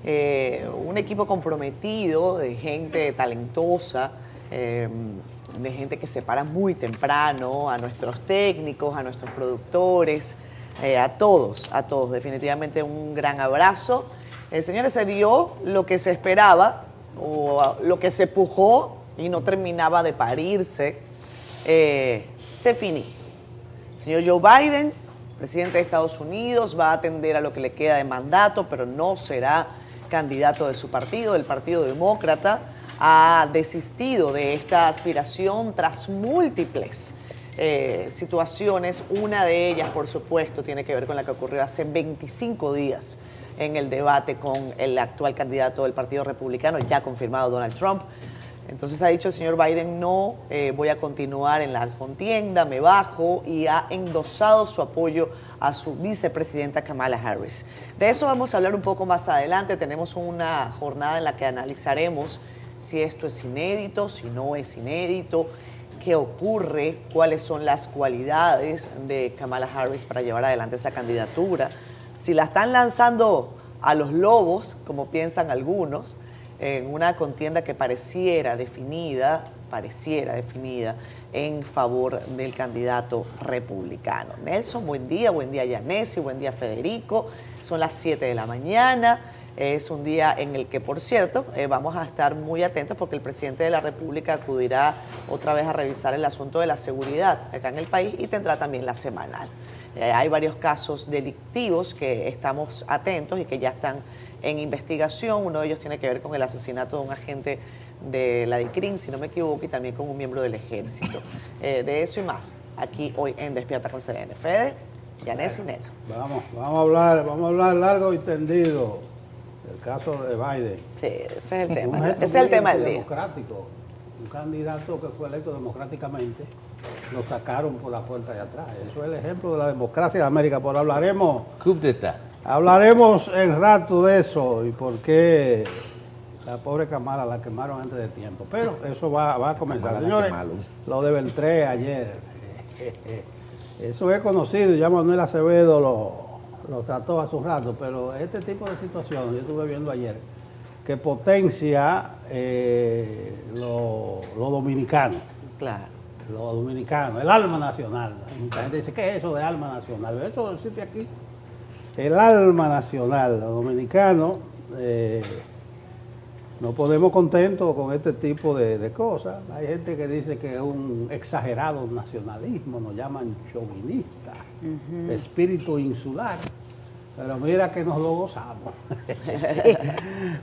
un equipo comprometido de gente talentosa, de gente que se para muy temprano, a nuestros técnicos, a nuestros productores, a todos, definitivamente un gran abrazo. Señores, se dio lo que se esperaba, o lo que se pujó y no terminaba de parirse, se finí. Señor Joe Biden, presidente de Estados Unidos, va a atender a lo que le queda de mandato, pero no será candidato de su partido, del Partido Demócrata. Ha desistido de esta aspiración tras múltiples situaciones. Una de ellas, por supuesto, tiene que ver con la que ocurrió hace 25 días en el debate con el actual candidato del Partido Republicano, ya confirmado, Donald Trump. Entonces ha dicho el señor Biden, no voy a continuar en la contienda, me bajo, y ha endosado su apoyo a su vicepresidenta Kamala Harris. De eso vamos a hablar un poco más adelante. Tenemos una jornada en la que analizaremos si esto es inédito, si no es inédito, qué ocurre, cuáles son las cualidades de Kamala Harris para llevar adelante esa candidatura, si la están lanzando a los lobos, como piensan algunos, en una contienda que pareciera definida en favor del candidato republicano. Nelson, buen día Yanesi, buen día Federico. Son las 7 de la mañana. Es un día en el que, por cierto, vamos a estar muy atentos porque el presidente de la República acudirá otra vez a revisar el asunto de la seguridad acá en el país y tendrá también la semanal. Hay varios casos delictivos que estamos atentos y que ya están en investigación. Uno de ellos tiene que ver con el asesinato de un agente de la DICRIN, si no me equivoco, y también con un miembro del ejército. De eso y más, aquí hoy en Despierta con CDN. Fede, Yanesi y Nelson. Vamos a hablar largo y tendido del caso de Biden. Sí, ese es el tema. Ese es el tema del día. Democrático, un candidato que fue electo democráticamente, lo sacaron por la puerta de atrás. Eso es el ejemplo de la democracia de América. Pero hablaremos en rato de eso y por qué la pobre Kamala la quemaron antes de tiempo. Pero eso va a comenzar. Señores, lo de Beltré ayer, eso es conocido, ya Manuel Acevedo lo trató hace un rato, pero este tipo de situaciones, yo estuve viendo ayer, que potencia lo dominicano. Claro. Lo dominicano, el alma nacional. Mucha gente dice, ¿qué es eso de alma nacional? Eso existe aquí. El alma nacional, los dominicanos, no ponemos contentos con este tipo de cosas. Hay gente que dice que es un exagerado nacionalismo, nos llaman chauvinista, espíritu insular. Pero mira que nos lo gozamos.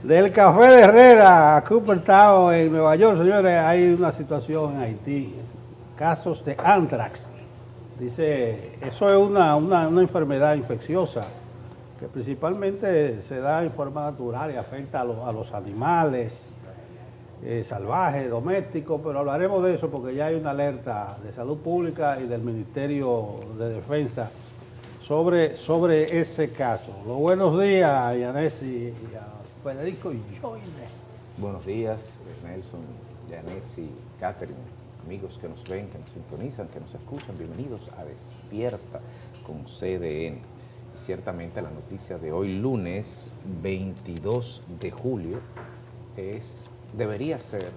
Del Café de Herrera a Cooperstown en Nueva York, señores, hay una situación en Haití. Casos de anthrax. Dice, eso es una enfermedad infecciosa que principalmente se da en forma natural y afecta a los animales salvajes, domésticos, pero hablaremos de eso porque ya hay una alerta de salud pública y del Ministerio de Defensa sobre ese caso. Los buenos días a Yanesi y a Federico y Joyne. Buenos días, Nelson, Yanesi, Catherine. Amigos que nos ven, que nos sintonizan, que nos escuchan, bienvenidos a Despierta con CDN. Ciertamente la noticia de hoy, lunes 22 de julio, debería ser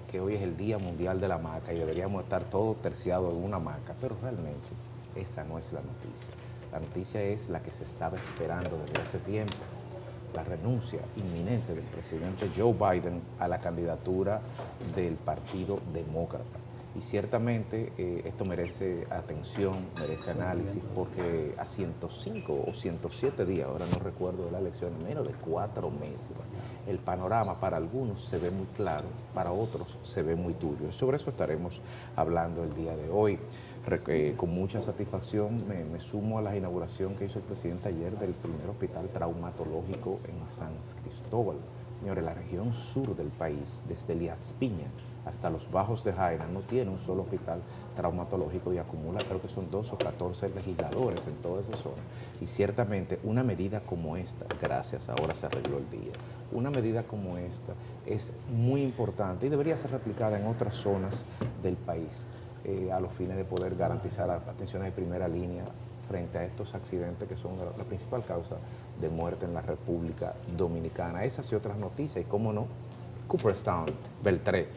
que hoy es el Día Mundial de la Hamaca y deberíamos estar todos terciados en una hamaca, pero realmente esa no es la noticia. La noticia es la que se estaba esperando desde hace tiempo, la renuncia inminente del presidente Joe Biden a la candidatura del Partido Demócrata. Y ciertamente esto merece atención, merece análisis, porque a 105 o 107 días, ahora no recuerdo de la elección, en menos de 4 meses, el panorama para algunos se ve muy claro, para otros se ve muy turbio. Y sobre eso estaremos hablando el día de hoy. Con mucha satisfacción me sumo a la inauguración que hizo el presidente ayer del primer hospital traumatológico en San Cristóbal. Señores, la región sur del país, desde Elías Piña hasta los Bajos de Jaina, no tiene un solo hospital traumatológico y acumula, creo que son 12 o 14 legisladores en toda esa zona. Y ciertamente una medida como esta, gracias, ahora se arregló el día, una medida como esta es muy importante y debería ser replicada en otras zonas del país a los fines de poder garantizar atenciones de primera línea frente a estos accidentes que son la principal causa de muerte en la República Dominicana. Esas y otras noticias, y cómo no, Cooperstown, Beltré,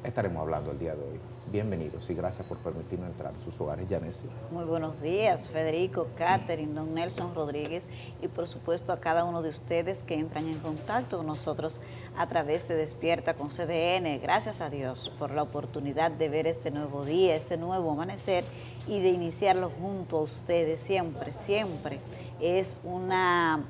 estaremos hablando el día de hoy. Bienvenidos y gracias por permitirnos entrar en sus hogares, Yanessi. Muy buenos días, Federico, Catherine, don Nelson Rodríguez y por supuesto a cada uno de ustedes que entran en contacto con nosotros a través de Despierta con CDN. Gracias a Dios por la oportunidad de ver este nuevo día, este nuevo amanecer y de iniciarlo junto a ustedes siempre, siempre. Es una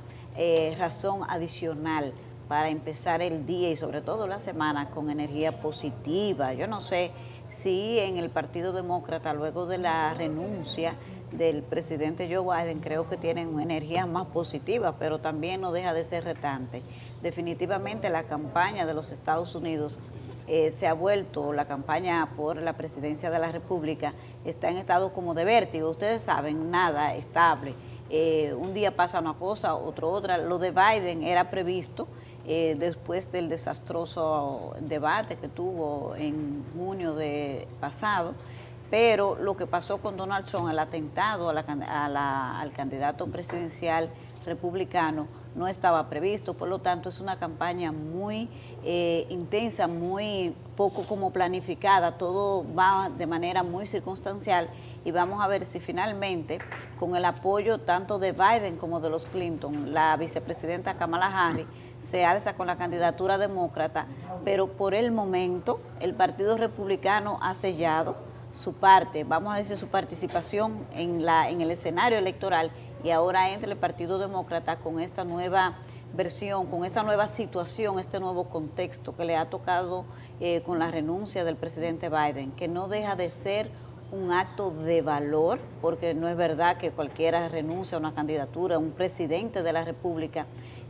razón adicional para empezar el día y sobre todo la semana con energía positiva. Yo no sé si en el Partido Demócrata, luego de la renuncia del presidente Joe Biden, creo que tienen energías más positivas, pero también no deja de ser retante. Definitivamente la campaña de los Estados Unidos se ha vuelto, la campaña por la presidencia de la República está en estado como de vértigo. Ustedes saben, nada estable. Un día pasa una cosa, otro otra. Lo de Biden era previsto después del desastroso debate que tuvo en junio de pasado, pero lo que pasó con Donald Trump, el atentado al candidato presidencial republicano, no estaba previsto. Por lo tanto, es una campaña muy intensa, muy poco como planificada, todo va de manera muy circunstancial y vamos a ver si finalmente, con el apoyo tanto de Biden como de los Clinton, la vicepresidenta Kamala Harris se alza con la candidatura demócrata, pero por el momento el Partido Republicano ha sellado su parte, vamos a decir su participación en el escenario electoral, y ahora entra el Partido Demócrata con esta nueva versión, con esta nueva situación, este nuevo contexto que le ha tocado con la renuncia del presidente Biden, que no deja de ser un acto de valor, porque no es verdad que cualquiera renuncia a una candidatura, un presidente de la República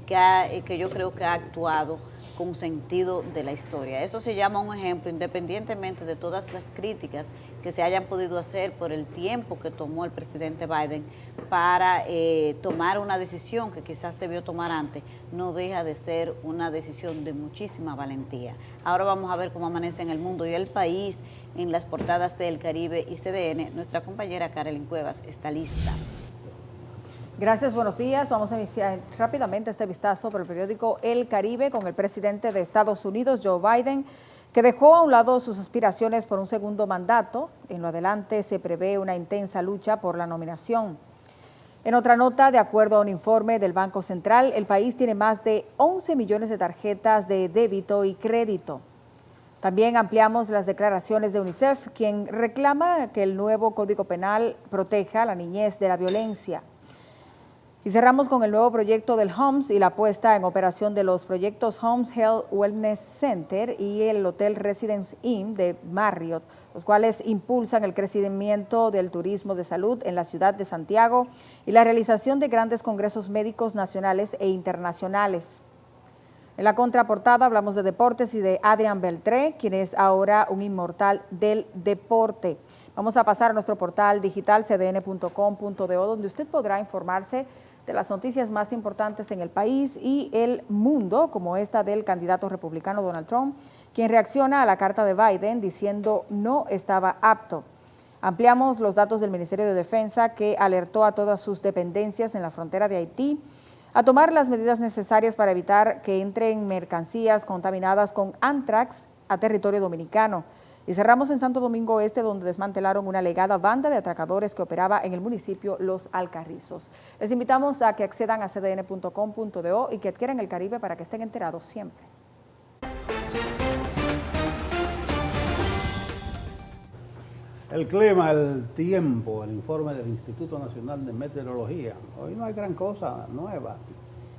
que yo creo que ha actuado con sentido de la historia. Eso se llama un ejemplo, independientemente de todas las críticas que se hayan podido hacer por el tiempo que tomó el presidente Biden para tomar una decisión que quizás debió tomar antes, no deja de ser una decisión de muchísima valentía. Ahora vamos a ver cómo amanece en el mundo y el país en las portadas del Caribe y CDN. Nuestra compañera Carolyn Cuevas está lista. Gracias, buenos días. Vamos a iniciar rápidamente este vistazo por el periódico El Caribe con el presidente de Estados Unidos, Joe Biden, que dejó a un lado sus aspiraciones por un segundo mandato. En lo adelante se prevé una intensa lucha por la nominación. En otra nota, de acuerdo a un informe del Banco Central, el país tiene más de 11 millones de tarjetas de débito y crédito. También ampliamos las declaraciones de UNICEF, quien reclama que el nuevo Código Penal proteja a la niñez de la violencia. Y cerramos con el nuevo proyecto del HOMS y la puesta en operación de los proyectos HOMS Health Wellness Center y el Hotel Residence Inn de Marriott, los cuales impulsan el crecimiento del turismo de salud en la ciudad de Santiago y la realización de grandes congresos médicos nacionales e internacionales. En la contraportada hablamos de deportes y de Adrián Beltré, quien es ahora un inmortal del deporte. Vamos a pasar a nuestro portal digital cdn.com.do, donde usted podrá informarse de las noticias más importantes en el país y el mundo, como esta del candidato republicano Donald Trump, quien reacciona a la carta de Biden diciendo no estaba apto. Ampliamos los datos del Ministerio de Defensa, que alertó a todas sus dependencias en la frontera de Haití a tomar las medidas necesarias para evitar que entren mercancías contaminadas con anthrax a territorio dominicano. Y cerramos en Santo Domingo Este, donde desmantelaron una alegada banda de atracadores que operaba en el municipio Los Alcarrizos. Les invitamos a que accedan a cdn.com.do y que adquieran El Caribe para que estén enterados siempre. El clima, el tiempo, el informe del Instituto Nacional de Meteorología. Hoy no hay gran cosa nueva.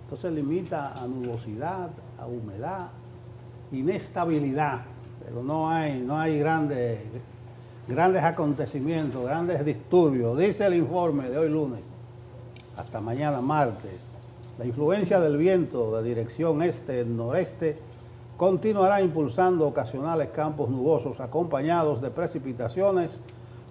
Entonces limita a nubosidad, a humedad, inestabilidad. Pero no hay grandes acontecimientos, grandes disturbios. Dice el informe de hoy lunes, hasta mañana martes, la influencia del viento de dirección este-noreste continuará impulsando ocasionales campos nubosos acompañados de precipitaciones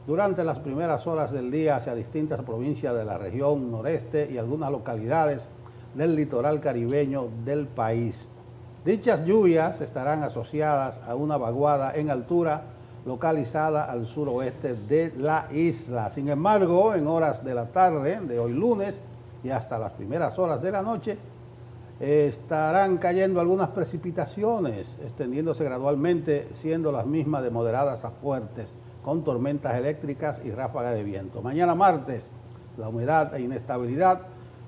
durante las primeras horas del día hacia distintas provincias de la región noreste y algunas localidades del litoral caribeño del país. Dichas lluvias estarán asociadas a una vaguada en altura localizada al suroeste de la isla. Sin embargo, en horas de la tarde de hoy lunes, y hasta las primeras horas de la noche estarán cayendo algunas precipitaciones, extendiéndose gradualmente, siendo las mismas de moderadas a fuertes, con tormentas eléctricas y ráfagas de viento. Mañana martes, la humedad e inestabilidad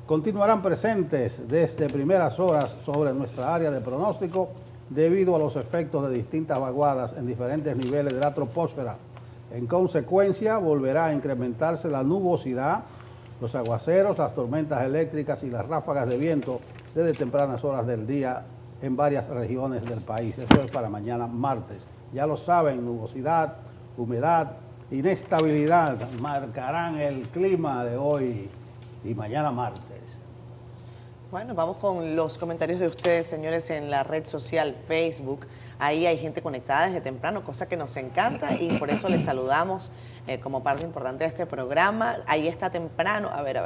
continuarán presentes desde primeras horas sobre nuestra área de pronóstico debido a los efectos de distintas vaguadas en diferentes niveles de la troposfera. En consecuencia, volverá a incrementarse la nubosidad, los aguaceros, las tormentas eléctricas y las ráfagas de viento desde tempranas horas del día en varias regiones del país. Eso es para mañana martes. Ya lo saben, nubosidad, humedad, inestabilidad marcarán el clima de hoy y mañana martes. Bueno, vamos con los comentarios de ustedes, señores, en la red social Facebook. Ahí hay gente conectada desde temprano, cosa que nos encanta y por eso les saludamos como parte importante de este programa. Ahí está temprano. A ver.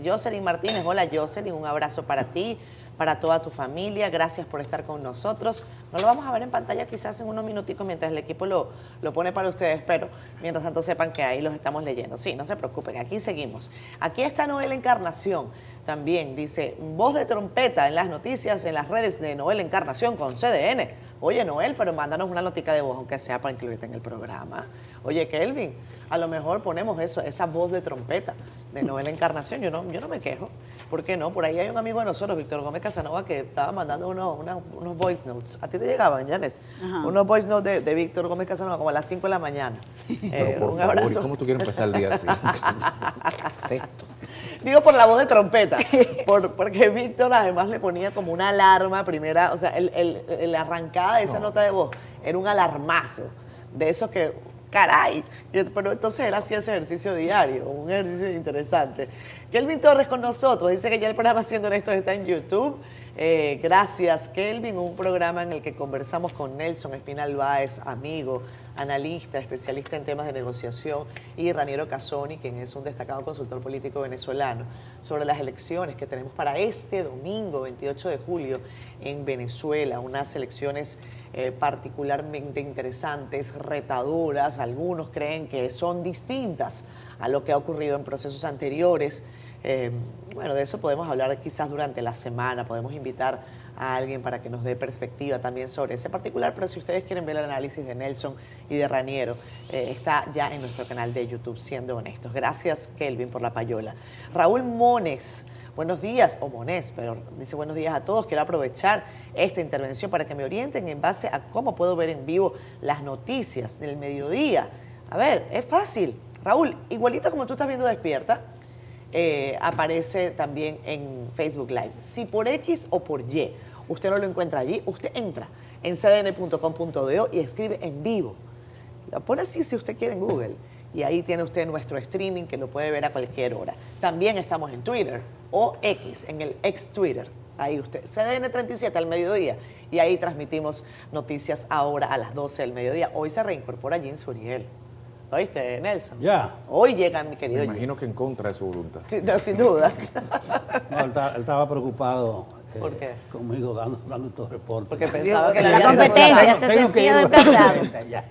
Jocelyn Martínez, hola Jocelyn, un abrazo para ti, para toda tu familia. Gracias por estar con nosotros. No lo vamos a ver en pantalla quizás en unos minuticos mientras el equipo lo pone para ustedes, pero mientras tanto sepan que ahí los estamos leyendo. Sí, no se preocupen, aquí seguimos. Aquí está Noel Encarnación. También dice, voz de trompeta en las noticias, en las redes de Noel Encarnación con CDN. Oye, Noel, pero mándanos una notica de voz, aunque sea para incluirte en el programa. Oye, Kelvin, a lo mejor ponemos eso, esa voz de trompeta de Noel Encarnación. Yo no me quejo. ¿Por qué no? Por ahí hay un amigo de nosotros, Víctor Gómez Casanova, que estaba mandando unos voice notes. ¿A ti te llegaban, Yanes? Unos voice notes de Víctor Gómez Casanova como a las 5 de la mañana. Por un favor, abrazo. ¿y cómo tú quieres empezar el día así? Sexto. Digo por la voz de trompeta, porque Víctor además le ponía como una alarma primera, o sea, la arrancada de esa nota de voz era un alarmazo, de esos que, caray, pero entonces él hacía ese ejercicio diario, un ejercicio interesante. Kelvin Torres con nosotros, dice que ya el programa Siendo Honestos está en YouTube. Gracias, Kelvin, un programa en el que conversamos con Nelson Espinal Báez, amigo, analista, especialista en temas de negociación, y Raniero Casoni, quien es un destacado consultor político venezolano, sobre las elecciones que tenemos para este domingo, 28 de julio, en Venezuela. Unas elecciones particularmente interesantes, retadoras. Algunos creen que son distintas a lo que ha ocurrido en procesos anteriores. Bueno, de eso podemos hablar quizás durante la semana, podemos invitar a alguien para que nos dé perspectiva también sobre ese particular, pero si ustedes quieren ver el análisis de Nelson y de Raniero, está ya en nuestro canal de YouTube, Siendo Honestos. Gracias, Kelvin, por la payola. Raúl Mones, buenos días, o Monés, pero dice buenos días a todos. Quiero aprovechar esta intervención para que me orienten en base a cómo puedo ver en vivo las noticias del mediodía. A ver, es fácil. Raúl, igualito como tú estás viendo Despierta, aparece también en Facebook Live. Si por X o por Y usted no lo encuentra allí, usted entra en cdn.com.do y escribe en vivo. Lo pone así si usted quiere en Google. Y ahí tiene usted nuestro streaming que lo puede ver a cualquier hora. También estamos en Twitter o X, en el ex Twitter. Ahí usted, CDN 37 al mediodía. Y ahí transmitimos noticias ahora a las 12 del mediodía. Hoy se reincorpora Jean Suriel. ¿Oíste, Nelson? Ya. Hoy llegan, mi querido. Me imagino que en contra de su voluntad. No, sin duda. No, él estaba preocupado ¿Por qué? conmigo dando estos reportes. Porque pensaba que la había competencia se Tengo que sentía ir. desplazado. Ya.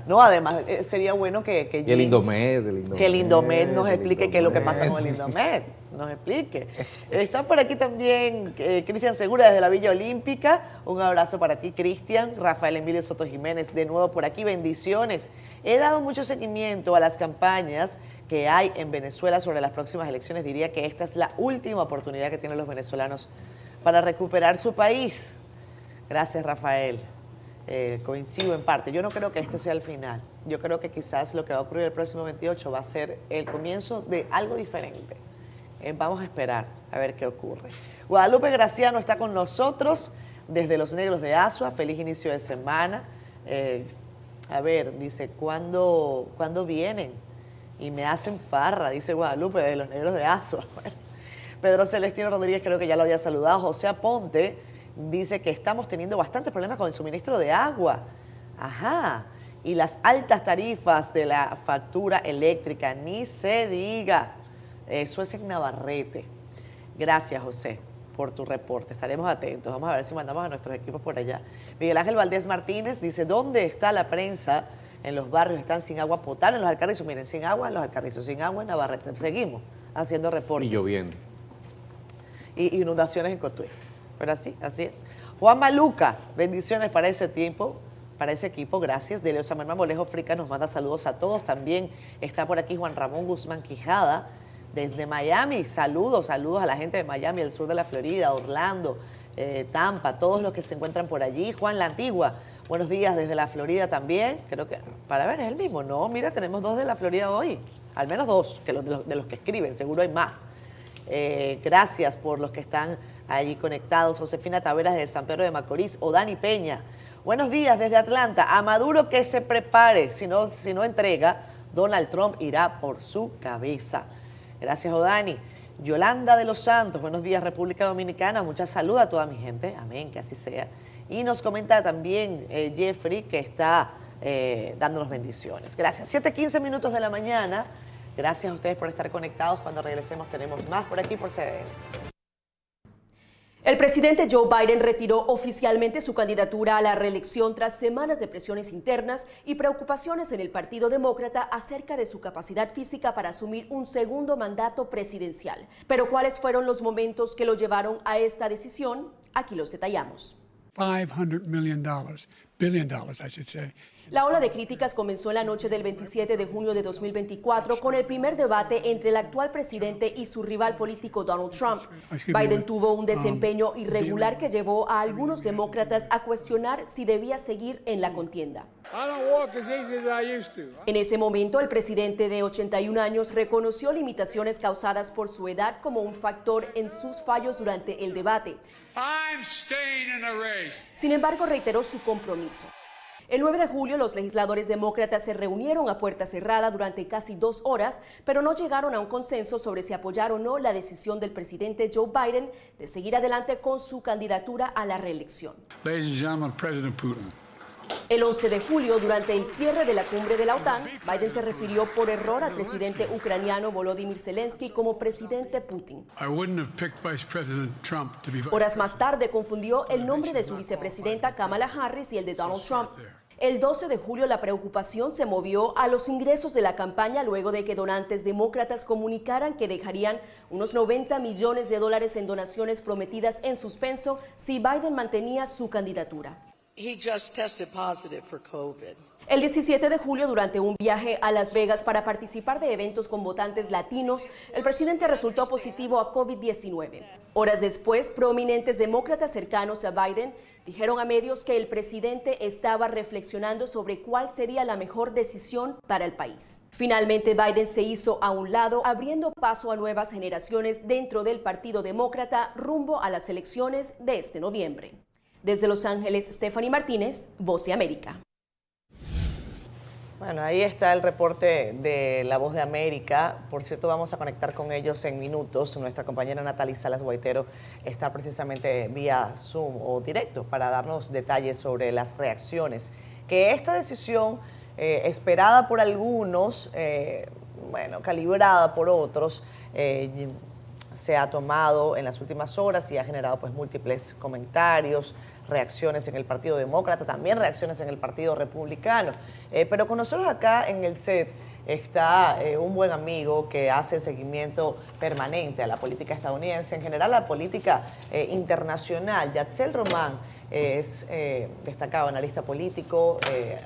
No, además, sería bueno que Y el Indomed. que el Indomed nos el explique qué es lo que Indomed. pasa con el Indomed. Nos explique. Está por aquí también Cristian Segura desde la Villa Olímpica. Un abrazo para ti, Cristian. Rafael Emilio Soto Jiménez, de nuevo por aquí. Bendiciones. He dado mucho seguimiento a las campañas que hay en Venezuela sobre las próximas elecciones. Diría que esta es la última oportunidad que tienen los venezolanos para recuperar su país. Gracias, Rafael. Coincido en parte. Yo no creo que este sea el final. Yo creo que quizás lo que va a ocurrir el próximo 28 va a ser el comienzo de algo diferente. Vamos a esperar a ver qué ocurre. Guadalupe Graciano está con nosotros desde Los Negros de Azua. Feliz inicio de semana. A ver, dice, ¿cuándo vienen? Y me hacen farra, dice Guadalupe, desde Los Negros de Azua. Bueno, Pedro Celestino Rodríguez creo que ya lo había saludado. José Aponte dice que estamos teniendo bastantes problemas con el suministro de agua. Ajá. Y las altas tarifas de la factura eléctrica, ni se diga. Eso es en Navarrete. Gracias, José, por tu reporte. Estaremos atentos. Vamos a ver si mandamos a nuestros equipos por allá. Miguel Ángel Valdés Martínez dice, ¿dónde está la prensa? En los barrios están sin agua potable, en los Alcarrizos. Miren, sin agua en los Alcarrizos, sin agua en Navarrete. Seguimos haciendo reportes. Y lloviendo. y inundaciones en Cotuí. Pero así es. Juan Maluca, bendiciones para ese tiempo, para ese equipo, gracias. Delio Samuel Mamolejo Frica nos manda saludos a todos. También está por aquí Juan Ramón Guzmán Quijada, desde Miami. Saludos a la gente de Miami, el sur de la Florida, Orlando, Tampa, todos los que se encuentran por allí. Juan La Antigua, buenos días desde la Florida también. Creo que, para ver, es el mismo. No, mira, tenemos 2 de la Florida hoy. Al menos 2 que de los que escriben, seguro hay más. Gracias por los que están allí conectados. Josefina Taveras de San Pedro de Macorís, o Dani Peña. Buenos días desde Atlanta. A Maduro que se prepare. Si no entrega, Donald Trump irá por su cabeza. Gracias, Odani. Yolanda de los Santos, buenos días, República Dominicana. Mucha salud a toda mi gente. Amén, que así sea. Y nos comenta también Jeffrey, que está dándonos bendiciones. Gracias. 7:15 minutos de la mañana. Gracias a ustedes por estar conectados. Cuando regresemos tenemos más por aquí por CDN. El presidente Joe Biden retiró oficialmente su candidatura a la reelección tras semanas de presiones internas y preocupaciones en el Partido Demócrata acerca de su capacidad física para asumir un segundo mandato presidencial. Pero ¿cuáles fueron los momentos que lo llevaron a esta decisión? Aquí los detallamos. $500 billion, I should say. La ola de críticas comenzó en la noche del 27 de junio de 2024 con el primer debate entre el actual presidente y su rival político Donald Trump. Biden tuvo un desempeño irregular que llevó a algunos demócratas a cuestionar si debía seguir en la contienda. En ese momento, el presidente de 81 años reconoció limitaciones causadas por su edad como un factor en sus fallos durante el debate. Sin embargo, reiteró su compromiso. El 9 de julio, los legisladores demócratas se reunieron a puerta cerrada durante casi 2 horas, pero no llegaron a un consenso sobre si apoyar o no la decisión del presidente Joe Biden de seguir adelante con su candidatura a la reelección. Ladies and gentlemen, President Putin. El 11 de julio, durante el cierre de la cumbre de la OTAN, Biden se refirió por error al presidente ucraniano Volodymyr Zelensky como presidente Putin. Horas más tarde, confundió el nombre de su vicepresidenta Kamala Harris y el de Donald Trump. El 12 de julio, la preocupación se movió a los ingresos de la campaña luego de que donantes demócratas comunicaran que dejarían unos $90 millones en donaciones prometidas en suspenso si Biden mantenía su candidatura. He just tested positive for COVID. El 17 de julio, durante un viaje a Las Vegas para participar de eventos con votantes latinos, el presidente resultó positivo a COVID-19. Horas después, prominentes demócratas cercanos a Biden dijeron a medios que el presidente estaba reflexionando sobre cuál sería la mejor decisión para el país. Finalmente, Biden se hizo a un lado, abriendo paso a nuevas generaciones dentro del Partido Demócrata rumbo a las elecciones de este noviembre. Desde Los Ángeles, Stephanie Martínez, Voz de América. Bueno, ahí está el reporte de La Voz de América. Por cierto, vamos a conectar con ellos en minutos. Nuestra compañera Natalie Salas Guaitero está precisamente vía Zoom o directo para darnos detalles sobre las reacciones que esta decisión, esperada por algunos, calibrada por otros, se ha tomado en las últimas horas y ha generado pues múltiples comentarios, reacciones en el Partido Demócrata, también reacciones en el Partido Republicano. Pero con nosotros acá en el set está un buen amigo que hace seguimiento permanente a la política estadounidense, en general a la política internacional. Yatzel Román es destacado analista político.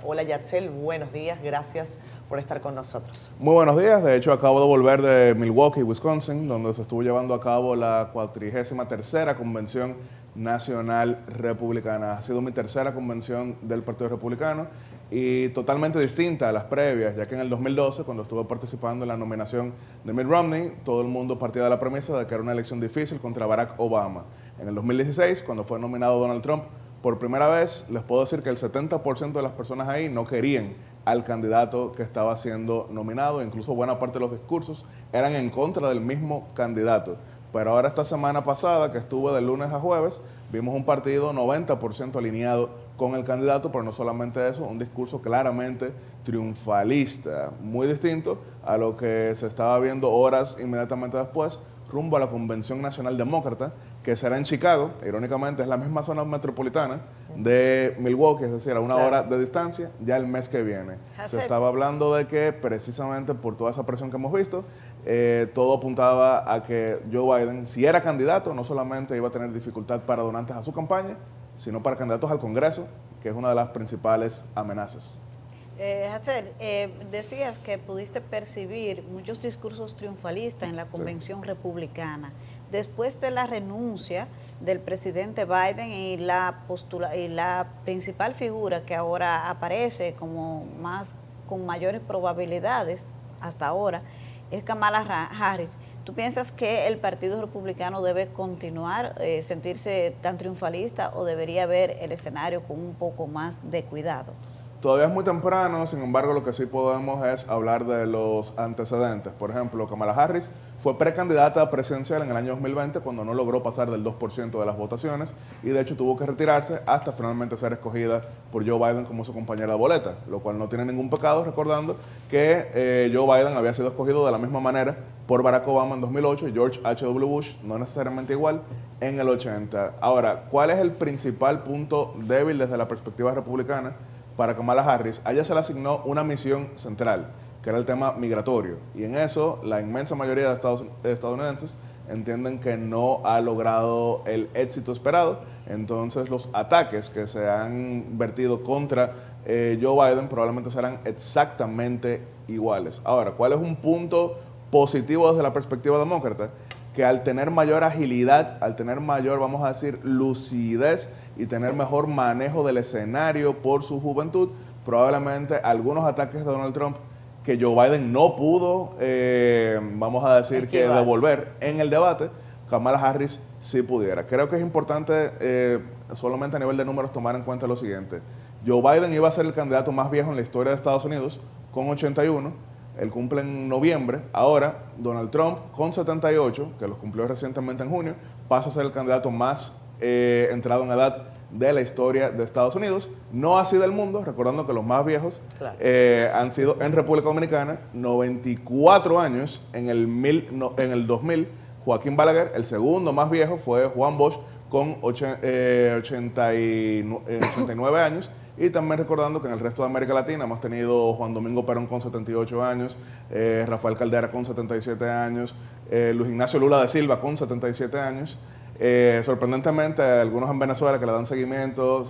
Hola Yatzel, buenos días, gracias por estar con nosotros. Muy buenos días, de hecho acabo de volver de Milwaukee, Wisconsin, donde se estuvo llevando a cabo la 43ª Convención Nacional Republicana. Ha sido mi tercera convención del Partido Republicano y totalmente distinta a las previas, ya que en el 2012, cuando estuve participando en la nominación de Mitt Romney, todo el mundo partía de la premisa de que era una elección difícil contra Barack Obama. En el 2016, cuando fue nominado Donald Trump, por primera vez les puedo decir que el 70% de las personas ahí no querían al candidato que estaba siendo nominado, incluso buena parte de los discursos eran en contra del mismo candidato. Pero ahora esta semana pasada, que estuve de lunes a jueves, vimos un partido 90% alineado con el candidato, pero no solamente eso, un discurso claramente triunfalista, muy distinto a lo que se estaba viendo horas inmediatamente después, rumbo a la Convención Nacional Demócrata, que será en Chicago. Irónicamente es la misma zona metropolitana de Milwaukee, es decir, a una hora de distancia, ya el mes que viene. Se estaba hablando de que precisamente por toda esa presión que hemos visto, todo apuntaba a que Joe Biden, si era candidato, no solamente iba a tener dificultad para donantes a su campaña, sino para candidatos al Congreso, que es una de las principales amenazas. Hassel, decías que pudiste percibir muchos discursos triunfalistas en la convención republicana. Después de la renuncia del presidente Biden y la principal figura que ahora aparece como con mayores probabilidades hasta ahora es Kamala Harris. ¿Tú piensas que el Partido Republicano debe continuar, sentirse tan triunfalista, o debería ver el escenario con un poco más de cuidado? Todavía es muy temprano, sin embargo, lo que sí podemos es hablar de los antecedentes. Por ejemplo, Kamala Harris fue precandidata presidencial en el año 2020 cuando no logró pasar del 2% de las votaciones y de hecho tuvo que retirarse hasta finalmente ser escogida por Joe Biden como su compañera de boleta, lo cual no tiene ningún pecado, recordando que Joe Biden había sido escogido de la misma manera por Barack Obama en 2008 y George H.W. Bush, no necesariamente igual, en el 80. Ahora, ¿cuál es el principal punto débil desde la perspectiva republicana? Para Kamala Harris, a ella se le asignó una misión central, que era el tema migratorio. Y en eso, la inmensa mayoría de estadounidenses entienden que no ha logrado el éxito esperado. Entonces, los ataques que se han vertido contra Joe Biden probablemente serán exactamente iguales. Ahora, ¿cuál es un punto positivo desde la perspectiva demócrata? Que al tener mayor agilidad, al tener mayor, vamos a decir, lucidez y tener mejor manejo del escenario por su juventud, probablemente algunos ataques de Donald Trump que Joe Biden no pudo, vamos a decir, que devolver en el debate, Kamala Harris sí pudiera. Creo que es importante, solamente a nivel de números, tomar en cuenta lo siguiente. Joe Biden iba a ser el candidato más viejo en la historia de Estados Unidos, con 81, él cumple en noviembre. Ahora, Donald Trump, con 78, que los cumplió recientemente en junio, pasa a ser el candidato más entrado en edad de la historia de Estados Unidos, no así del mundo, recordando que los más viejos han sido en República Dominicana, 94 años en el 2000, Joaquín Balaguer. El segundo más viejo fue Juan Bosch con 89 años. Y también recordando que en el resto de América Latina hemos tenido Juan Domingo Perón con 78 años, Rafael Caldera con 77 años, Luis Ignacio Lula da Silva con 77 años. Sorprendentemente, algunos en Venezuela que le dan seguimiento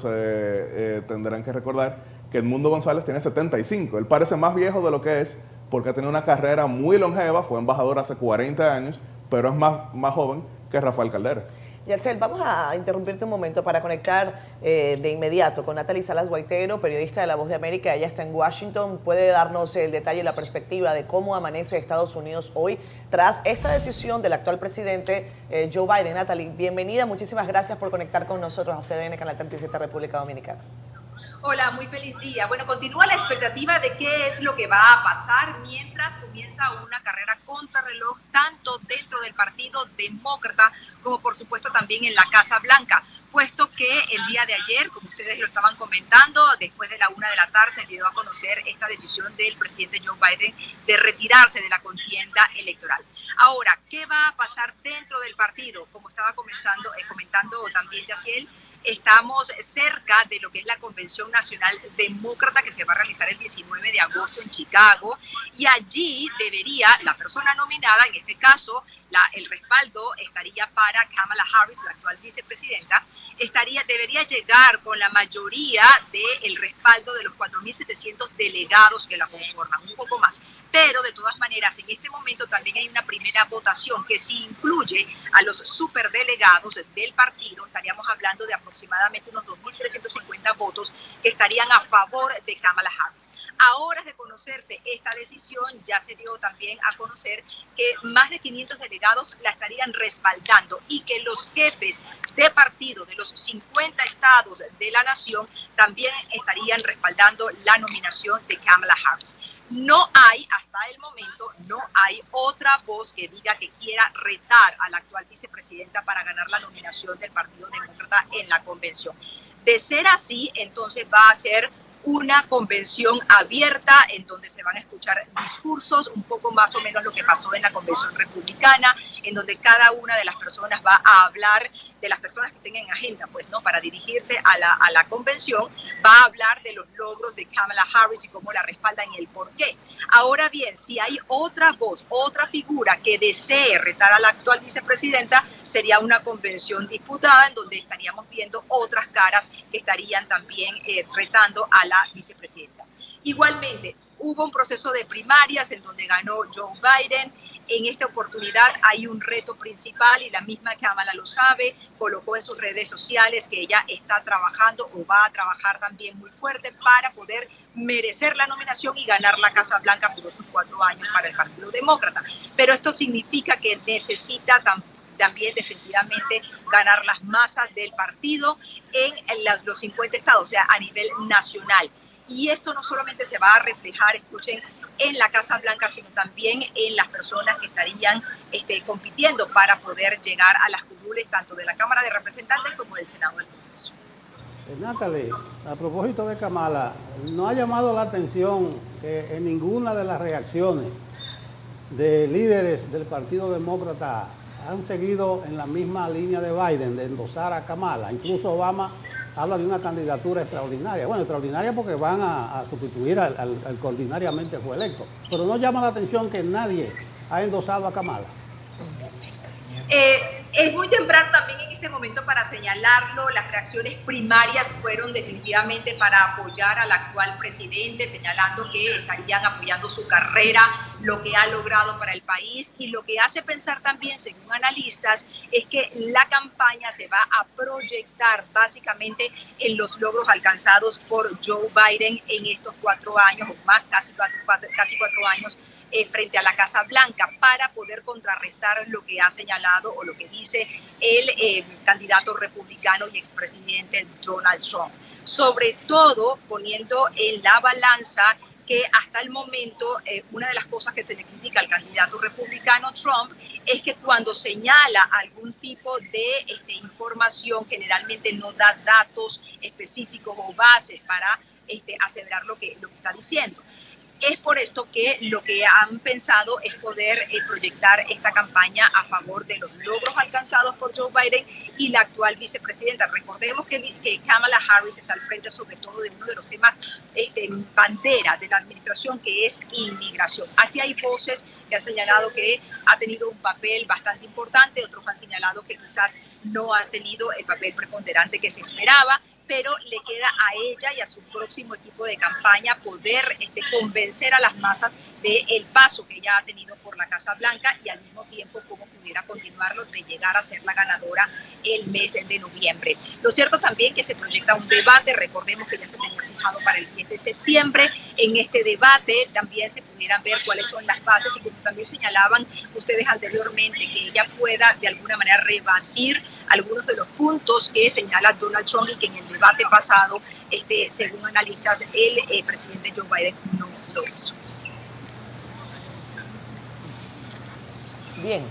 tendrán que recordar que Edmundo González tiene 75. Él parece más viejo de lo que es porque ha tenido una carrera muy longeva, fue embajador hace 40 años, pero es más joven que Rafael Caldera. Yalcel, vamos a interrumpirte un momento para conectar de inmediato con Natalie Salas Guaitero, periodista de La Voz de América. Ella está en Washington. ¿Puede darnos el detalle y la perspectiva de cómo amanece Estados Unidos hoy tras esta decisión del actual presidente Joe Biden? Natalie, bienvenida. Muchísimas gracias por conectar con nosotros a CDN, Canal 37 República Dominicana. Hola, muy feliz día. Bueno, continúa la expectativa de qué es lo que va a pasar mientras comienza una carrera contrarreloj tanto dentro del Partido Demócrata como por supuesto también en la Casa Blanca, puesto que el día de ayer, como ustedes lo estaban comentando, después de la 1 de la tarde se dio a conocer esta decisión del presidente Joe Biden de retirarse de la contienda electoral. Ahora, ¿qué va a pasar dentro del partido? Como estaba comentando también Yaciel, estamos cerca de lo que es la Convención Nacional Demócrata que se va a realizar el 19 de agosto en Chicago, y allí debería la persona nominada, en este caso el respaldo estaría para Kamala Harris, la actual vicepresidenta, debería llegar con la mayoría del respaldo de los 4.700 delegados que la conforman, un poco más. Pero de todas maneras, en este momento también hay una primera votación que si incluye a los superdelegados del partido, estaríamos hablando de aproximadamente unos 2.350 votos que estarían a favor de Kamala Harris. A horas de conocerse esta decisión, ya se dio también a conocer que más de 500 delegados la estarían respaldando y que los jefes de partido de los 50 estados de la nación también estarían respaldando la nominación de Kamala Harris. No hay, hasta el momento, no hay otra voz que diga que quiera retar a la actual vicepresidenta para ganar la nominación del Partido Demócrata en la convención. De ser así, entonces va a ser una convención abierta en donde se van a escuchar discursos, un poco más o menos lo que pasó en la convención republicana, en donde cada una de las personas va a hablar, de las personas que tengan agenda, pues, ¿no? Para dirigirse a la convención, va a hablar de los logros de Kamala Harris y cómo la respaldan y el por qué. Ahora bien, si hay otra voz, otra figura que desee retar a la actual vicepresidenta, sería una convención disputada en donde estaríamos viendo otras caras que estarían también retando a la vicepresidenta. Igualmente, hubo un proceso de primarias en donde ganó Joe Biden. En esta oportunidad hay un reto principal y la misma Kamala lo sabe, colocó en sus redes sociales que ella está trabajando o va a trabajar también muy fuerte para poder merecer la nominación y ganar la Casa Blanca por otros 4 años para el Partido Demócrata. Pero esto significa que necesita también definitivamente ganar las masas del partido en los 50 estados, o sea, a nivel nacional. Y esto no solamente se va a reflejar, escuchen, en la Casa Blanca, sino también en las personas que estarían compitiendo para poder llegar a las curules tanto de la Cámara de Representantes como del Senado del Congreso. Natalie, a propósito de Kamala, ¿no ha llamado la atención que en ninguna de las reacciones de líderes del Partido Demócrata han seguido en la misma línea de Biden, de endosar a Kamala? Incluso Obama habla de una candidatura extraordinaria. Bueno, extraordinaria porque van a sustituir al que ordinariamente fue electo. Pero no llama la atención que nadie ha endosado a Kamala. Es muy temprano también en este momento para señalarlo. Las reacciones primarias fueron definitivamente para apoyar al actual presidente, señalando que estarían apoyando su carrera, lo que ha logrado para el país, y lo que hace pensar también, según analistas, es que la campaña se va a proyectar básicamente en los logros alcanzados por Joe Biden en estos 4 años o más, casi 4 años, frente a la Casa Blanca, para poder contrarrestar lo que ha señalado o lo que dice el candidato republicano y expresidente Donald Trump. Sobre todo poniendo en la balanza que hasta el momento una de las cosas que se le critica al candidato republicano Trump es que cuando señala algún tipo de información generalmente no da datos específicos o bases para aseverar lo que está diciendo. Es por esto que lo que han pensado es poder proyectar esta campaña a favor de los logros alcanzados por Joe Biden y la actual vicepresidenta. Recordemos que Kamala Harris está al frente sobre todo de uno de los temas bandera de la administración, que es inmigración. Aquí hay voces que han señalado que ha tenido un papel bastante importante, otros han señalado que quizás no ha tenido el papel preponderante que se esperaba, pero le queda a ella y a su próximo equipo de campaña poder convencer a las masas del paso que ella ha tenido por la Casa Blanca y al mismo tiempo cómo pudiera continuarlo de llegar a ser la ganadora el mes de noviembre. Lo cierto también que se proyecta un debate, recordemos que ya se tenía fijado para el 10 de septiembre. En este debate también se pudieran ver cuáles son las bases y como también señalaban ustedes anteriormente, que ella pueda de alguna manera rebatir algunos de los puntos que señala Donald Trump y que en el debate pasado, según analistas, el presidente Joe Biden no lo hizo. Bien.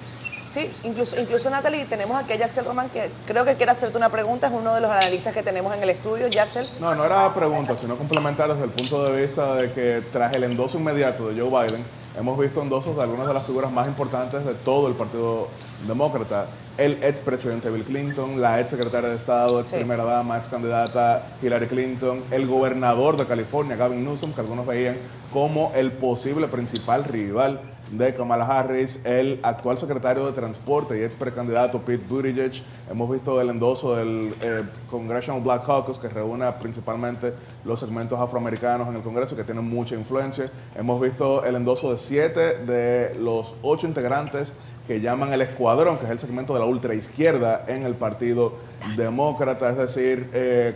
Sí, incluso Natalie, tenemos aquí a Yaxel Román, que creo que quiere hacerte una pregunta, es uno de los analistas que tenemos en el estudio. Yaxel. No era pregunta, sino complementar desde el punto de vista de que tras el endoso inmediato de Joe Biden, hemos visto endosos de algunas de las figuras más importantes de todo el Partido Demócrata. El expresidente Bill Clinton, la ex secretaria de Estado, ex primera dama, ex candidata Hillary Clinton, el gobernador de California, Gavin Newsom, que algunos veían como el posible principal rival de Kamala Harris, el actual secretario de Transporte y ex precandidato Pete Buttigieg. Hemos visto el endoso del Congressional Black Caucus, que reúne principalmente los segmentos afroamericanos en el Congreso, que tienen mucha influencia. Hemos visto el endoso de 7 de los 8 integrantes que llaman el Escuadrón, que es el segmento de la ultraizquierda en el Partido Demócrata. Es decir,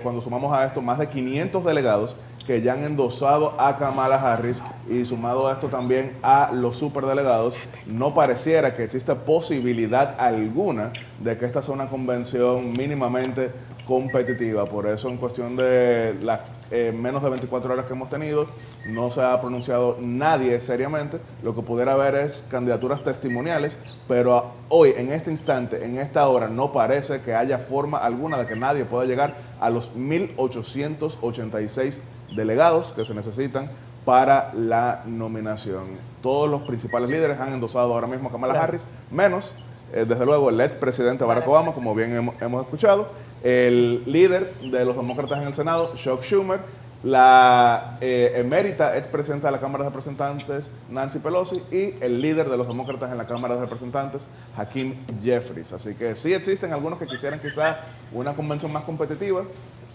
cuando sumamos a esto más de 500 delegados que ya han endosado a Kamala Harris, y sumado a esto también a los superdelegados, no pareciera que exista posibilidad alguna de que esta sea una convención mínimamente competitiva. Por eso, en cuestión de las menos de 24 horas que hemos tenido, no se ha pronunciado nadie seriamente. Lo que pudiera haber es candidaturas testimoniales, pero hoy, en este instante, en esta hora, no parece que haya forma alguna de que nadie pueda llegar a los 1.886 delegados que se necesitan para la nominación. Todos los principales líderes han endosado ahora mismo a Kamala Harris, menos desde luego el expresidente Barack Obama, como bien hemos escuchado, el líder de los demócratas en el Senado, Chuck Schumer, la emérita expresidenta de la Cámara de Representantes, Nancy Pelosi, y el líder de los demócratas en la Cámara de Representantes, Hakeem Jeffries. Así que sí existen algunos que quisieran quizás una convención más competitiva,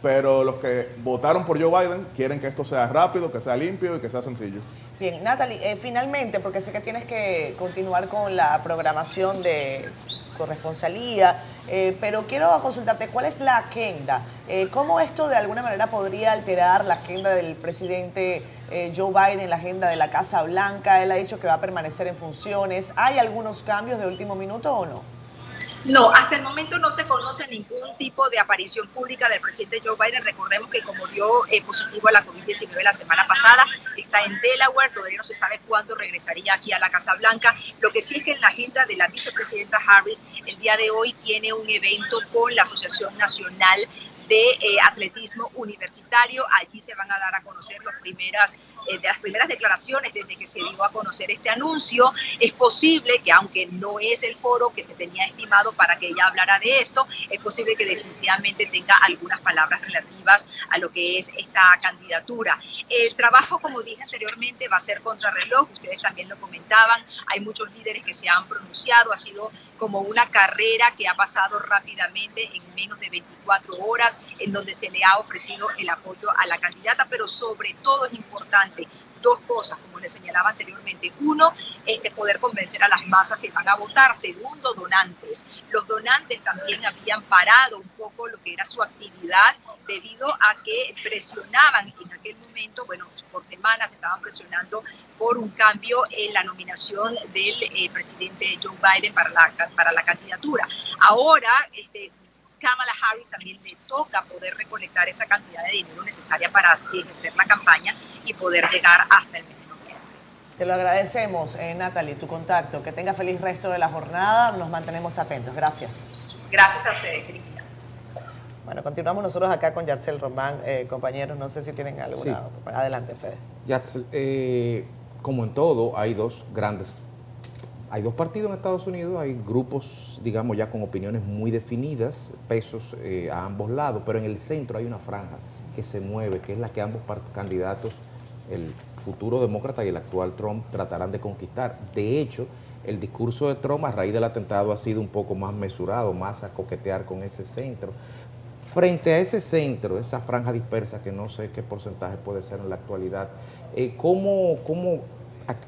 pero los que votaron por Joe Biden quieren que esto sea rápido, que sea limpio y que sea sencillo. Bien, Natalie, finalmente, porque sé que tienes que continuar con la programación de corresponsalía, pero quiero consultarte, ¿cuál es la agenda? ¿Cómo esto de alguna manera podría alterar la agenda del presidente Joe Biden, la agenda de la Casa Blanca? Él ha dicho que va a permanecer en funciones. ¿Hay algunos cambios de último minuto o no? No, hasta el momento no se conoce ningún tipo de aparición pública del presidente Joe Biden. Recordemos que como dio positivo a la COVID-19 la semana pasada, está en Delaware, todavía no se sabe cuándo regresaría aquí a la Casa Blanca. Lo que sí es que en la agenda de la vicepresidenta Harris, el día de hoy tiene un evento con la Asociación Nacional de Atletismo Universitario. Allí se van a dar a conocer las primeras declaraciones desde que se dio a conocer este anuncio. Es posible que, aunque no es el foro que se tenía estimado para que ella hablara de esto, es posible que definitivamente tenga algunas palabras relativas a lo que es esta candidatura. El trabajo, como dije anteriormente, va a ser contrarreloj. Ustedes también lo comentaban. Hay muchos líderes que se han pronunciado. Ha sido como una carrera que ha pasado rápidamente en menos de 24 horas, en donde se le ha ofrecido el apoyo a la candidata, pero sobre todo es importante dos cosas, como les señalaba anteriormente. Uno, poder convencer a las masas que van a votar. Segundo, donantes. Los donantes también habían parado un poco lo que era su actividad debido a que presionaban en aquel momento, bueno, por semanas estaban presionando por un cambio en la nominación del presidente Joe Biden para la candidatura. Ahora, Kamala Harris también le toca poder recolectar esa cantidad de dinero necesaria para ejercer la campaña y poder llegar hasta el mes de noviembre. Te lo agradecemos, Natalie, tu contacto. Que tenga feliz resto de la jornada. Nos mantenemos atentos. Gracias. Gracias a ustedes, Felipe. Bueno, continuamos nosotros acá con Yatzel Román. Compañeros, no sé si tienen alguna... Sí. Adelante, Fede. Yatzel, como en todo, hay dos partidos en Estados Unidos, hay grupos, digamos, ya con opiniones muy definidas, pesos a ambos lados, pero en el centro hay una franja que se mueve, que es la que ambos candidatos, el futuro demócrata y el actual Trump, tratarán de conquistar. De hecho, el discurso de Trump a raíz del atentado ha sido un poco más mesurado, más a coquetear con ese centro. Frente a ese centro, esa franja dispersa, que no sé qué porcentaje puede ser en la actualidad, ¿cómo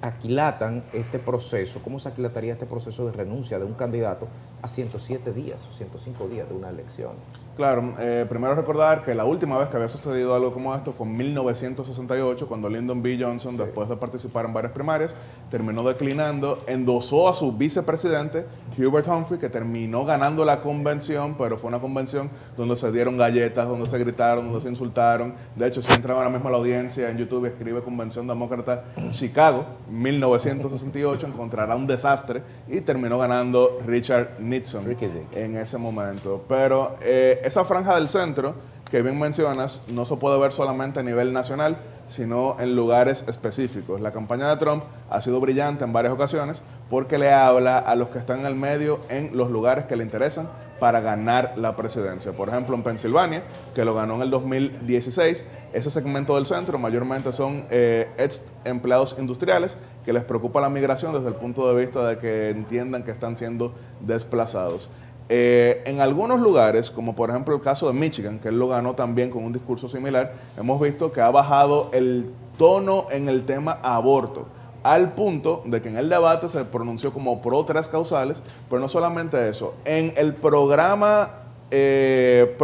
aquilatan este proceso? ¿Cómo se aquilataría este proceso de renuncia de un candidato a 107 días o 105 días de una elección? Claro, primero recordar que la última vez que había sucedido algo como esto fue en 1968, cuando Lyndon B. Johnson, después de participar en varias primarias, terminó declinando, endosó a su vicepresidente, Hubert Humphrey, que terminó ganando la convención, pero fue una convención donde se dieron galletas, donde se gritaron, donde se insultaron. De hecho, si entran ahora mismo a la audiencia en YouTube, escribe Convención Demócrata Chicago, 1968, encontrará un desastre, y terminó ganando Richard Nixon en ese momento. Pero esa franja del centro, que bien mencionas, no se puede ver solamente a nivel nacional, sino en lugares específicos. La campaña de Trump ha sido brillante en varias ocasiones porque le habla a los que están en el medio en los lugares que le interesan para ganar la presidencia. Por ejemplo, en Pensilvania, que lo ganó en el 2016, ese segmento del centro mayormente son ex empleados industriales que les preocupa la migración desde el punto de vista de que entiendan que están siendo desplazados. En algunos lugares, como por ejemplo el caso de Michigan, que él lo ganó también con un discurso similar, hemos visto que ha bajado el tono en el tema aborto, al punto de que en el debate se pronunció como pro 3 causales, pero no solamente eso, en el programa de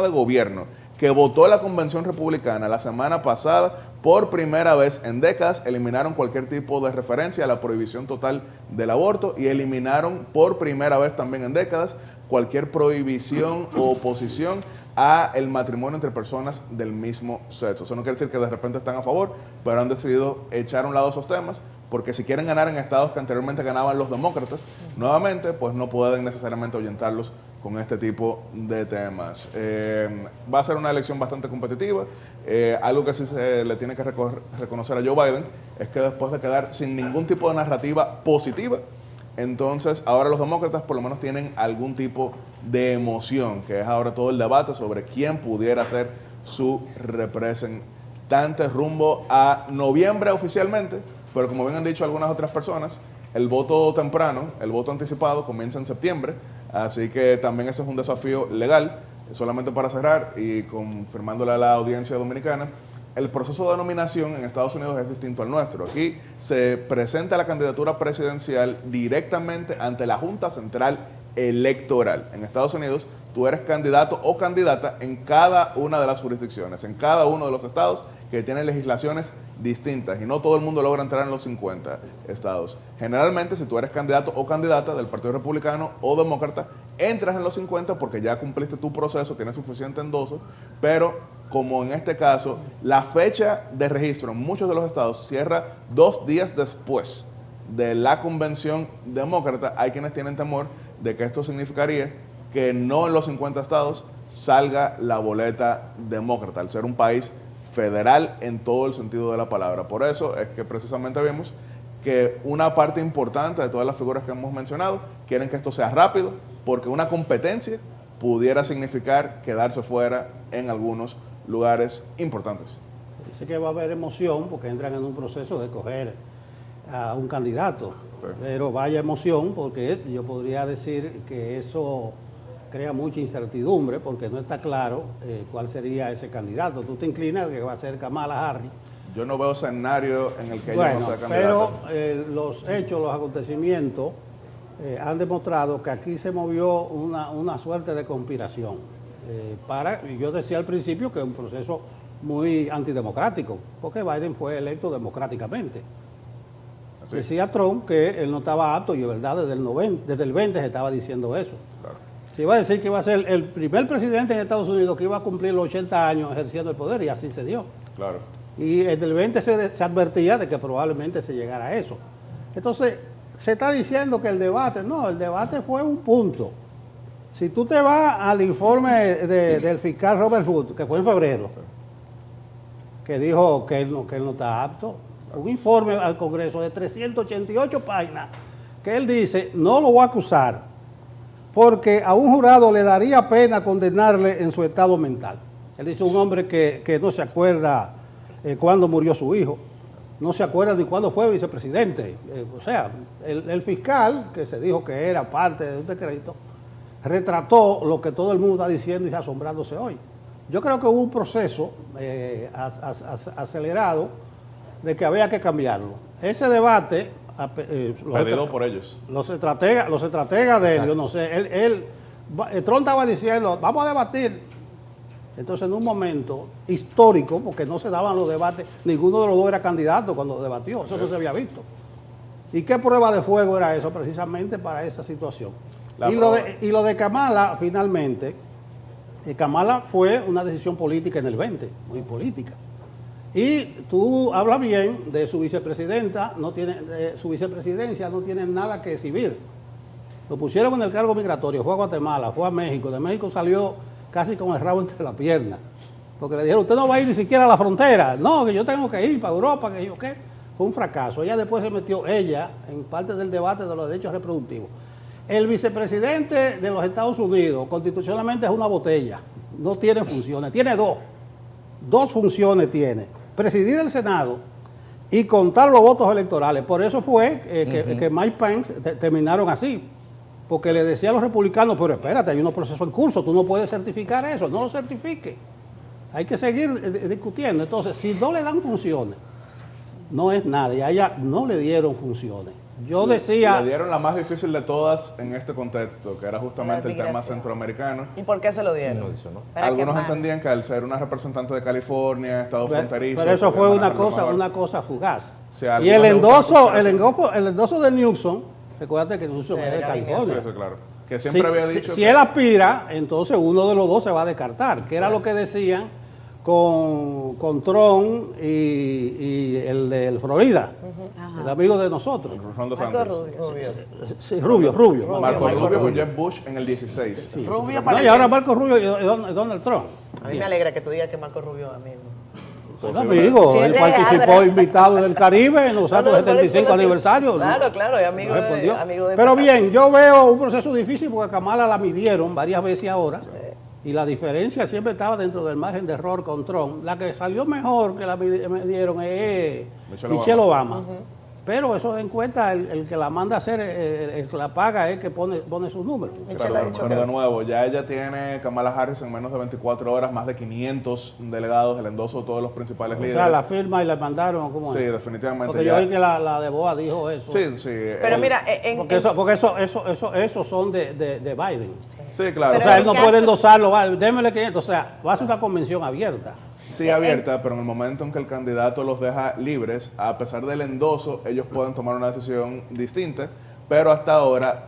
gobierno que votó la Convención Republicana la semana pasada, por primera vez en décadas eliminaron cualquier tipo de referencia a la prohibición total del aborto y eliminaron por primera vez también en décadas cualquier prohibición o oposición a el matrimonio entre personas del mismo sexo. Eso no quiere decir que de repente están a favor, pero han decidido echar a un lado esos temas, porque si quieren ganar en estados que anteriormente ganaban los demócratas, nuevamente, pues no pueden necesariamente ahuyentarlos con este tipo de temas. Va a ser una elección bastante competitiva. Algo que sí se le tiene que reconocer a Joe Biden es que después de quedar sin ningún tipo de narrativa positiva, Entonces, ahora los demócratas por lo menos tienen algún tipo de emoción, que es ahora todo el debate sobre quién pudiera ser su representante rumbo a noviembre oficialmente, pero como bien han dicho algunas otras personas, el voto temprano, el voto anticipado comienza en septiembre, así que también ese es un desafío legal. Solamente para cerrar y confirmándole a la audiencia dominicana, el proceso de nominación en Estados Unidos es distinto al nuestro. Aquí se presenta la candidatura presidencial directamente ante la Junta Central Electoral. En Estados Unidos, tú eres candidato o candidata en cada una de las jurisdicciones, en cada uno de los estados que tienen legislaciones distintas, y no todo el mundo logra entrar en los 50 estados. Generalmente, si tú eres candidato o candidata del Partido Republicano o Demócrata, entras en los 50 porque ya cumpliste tu proceso, tienes suficiente endoso, pero como en este caso, la fecha de registro en muchos de los estados cierra 2 días después de la convención demócrata. Hay quienes tienen temor de que esto significaría que no en los 50 estados salga la boleta demócrata, al ser un país federal en todo el sentido de la palabra. Por eso es que precisamente vemos que una parte importante de todas las figuras que hemos mencionado quieren que esto sea rápido, porque una competencia pudiera significar quedarse fuera en algunos lugares importantes. Dice que va a haber emoción porque entran en un proceso de escoger a un candidato, pero vaya emoción, porque yo podría decir que eso crea mucha incertidumbre porque no está claro cuál sería ese candidato. Tú te inclinas que va a ser Kamala Harris. Yo no veo escenario en el que ella no sea candidata. Pero los hechos, los acontecimientos han demostrado que aquí se movió una suerte de conspiración. Yo decía al principio que es un proceso muy antidemocrático, porque Biden fue electo democráticamente. Así. Decía Trump que él no estaba apto, y es verdad, desde el 20 se estaba diciendo eso. Claro. Se iba a decir que iba a ser el primer presidente en Estados Unidos que iba a cumplir los 80 años ejerciendo el poder, y así se dio. Claro. Y desde el 20 se advertía de que probablemente se llegara a eso. Entonces, se está diciendo que el debate fue un punto. Si tú te vas al informe del fiscal Robert Hood, que fue en febrero, que dijo que él no está apto, un informe al Congreso de 388 páginas, que él dice, no lo voy a acusar, porque a un jurado le daría pena condenarle en su estado mental. Él dice, un hombre que no se acuerda cuándo murió su hijo, no se acuerda ni cuándo fue vicepresidente. O sea, el fiscal, que se dijo que era parte de un decreto, retrató lo que todo el mundo está diciendo y asombrándose hoy. Yo creo que hubo un proceso acelerado de que había que cambiarlo. Ese debate... pedido por ellos. Los estrategas de él, yo no sé, Trump estaba diciendo, vamos a debatir. Entonces, en un momento histórico, porque no se daban los debates, ninguno de los dos era candidato cuando debatió, eso no se había visto. ¿Y qué prueba de fuego era eso? Precisamente para esa situación. Y lo de Kamala, finalmente, Kamala fue una decisión política en el 20, muy política. Y tú hablas bien de su vicepresidenta, su vicepresidencia no tiene nada que exhibir. Lo pusieron en el cargo migratorio, fue a Guatemala, fue a México, de México salió casi con el rabo entre las piernas. Porque le dijeron, usted no va a ir ni siquiera a la frontera. No, que yo tengo que ir para Europa, que yo qué. Fue un fracaso. Ella después se metió, en parte del debate de los derechos reproductivos. El vicepresidente de los Estados Unidos, constitucionalmente, es una botella. No tiene funciones. Tiene dos. Dos funciones tiene. Presidir el Senado y contar los votos electorales. Por eso fue que Mike Pence terminaron así. Porque le decía a los republicanos, pero espérate, hay unos procesos en curso, tú no puedes certificar eso, no lo certifique. Hay que seguir discutiendo. Entonces, si no le dan funciones, no es nada. Y a ella no le dieron funciones. Yo decía... Le dieron la más difícil de todas en este contexto, que era justamente el tema centroamericano. ¿Y por qué se lo dieron? No dice, ¿no? Algunos entendían que al ser una representante de California, estado fronterizo... Pero eso fue una cosa fugaz. O sea, y el endoso de Newsom, recuérdate que Newsom es de California. Sí, claro. Que siempre había dicho... Si él aspira, entonces uno de los dos se va a descartar, que era lo que decían con Trump y el de Florida, el amigo de nosotros. Ron DeSantis. Rubio. Marco Rubio con Jeb Bush en el 16. Sí, y ahora Marco Rubio y Donald Trump. A mí me alegra que tú digas que Marco Rubio es amigo. Un amigo, él participó invitado del Caribe en los No, actos no, 75 aniversarios. Claro, claro, y amigo No de, respondió. amigo de Pero Pacá. bien, yo veo un proceso difícil porque a Kamala la midieron varias veces ahora. Y la diferencia siempre estaba dentro del margen de error con Trump. La que salió mejor que la midieron es Michelle Obama. Pero eso en cuenta, el que la manda a hacer, el que la paga es que pone sus números. Pero de nuevo, ya ella tiene, Kamala Harris, en menos de 24 horas, más de 500 delegados, el endoso de todos los principales líderes. O sea, la firma y la mandaron, ¿cómo es? Sí, definitivamente. Porque yo oí que la de Boa dijo eso. Sí, sí. Pero mira, porque eso son de Biden. Sí, claro. O sea, él no puede endosarlo, démele 500, o sea, va a ser una convención abierta. Sí, abierta, pero en el momento en que el candidato los deja libres, a pesar del endoso, ellos pueden tomar una decisión distinta, pero hasta ahora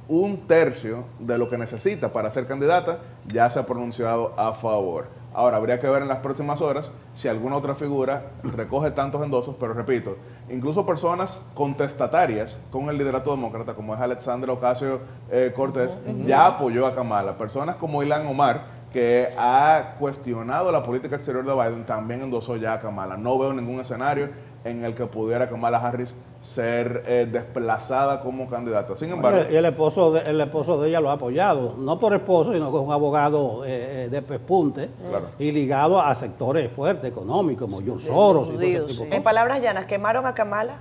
un tercio de lo que necesita para ser candidata ya se ha pronunciado a favor. Ahora, habría que ver en las próximas horas si alguna otra figura recoge tantos endosos, pero repito, incluso personas contestatarias con el liderato demócrata, como es Alexandria Ocasio-Cortez, ya apoyó a Kamala. Personas como Ilhan Omar, que ha cuestionado la política exterior de Biden, también endosó ya a Kamala. No veo ningún escenario en el que pudiera Kamala Harris ser desplazada como candidata. Sin embargo... Y el esposo de ella lo ha apoyado, no por esposo, sino con un abogado de pespunte, y ligado a sectores fuertes económicos, como George Soros y todo ese tipo de cosas. En palabras llanas, ¿quemaron a Kamala?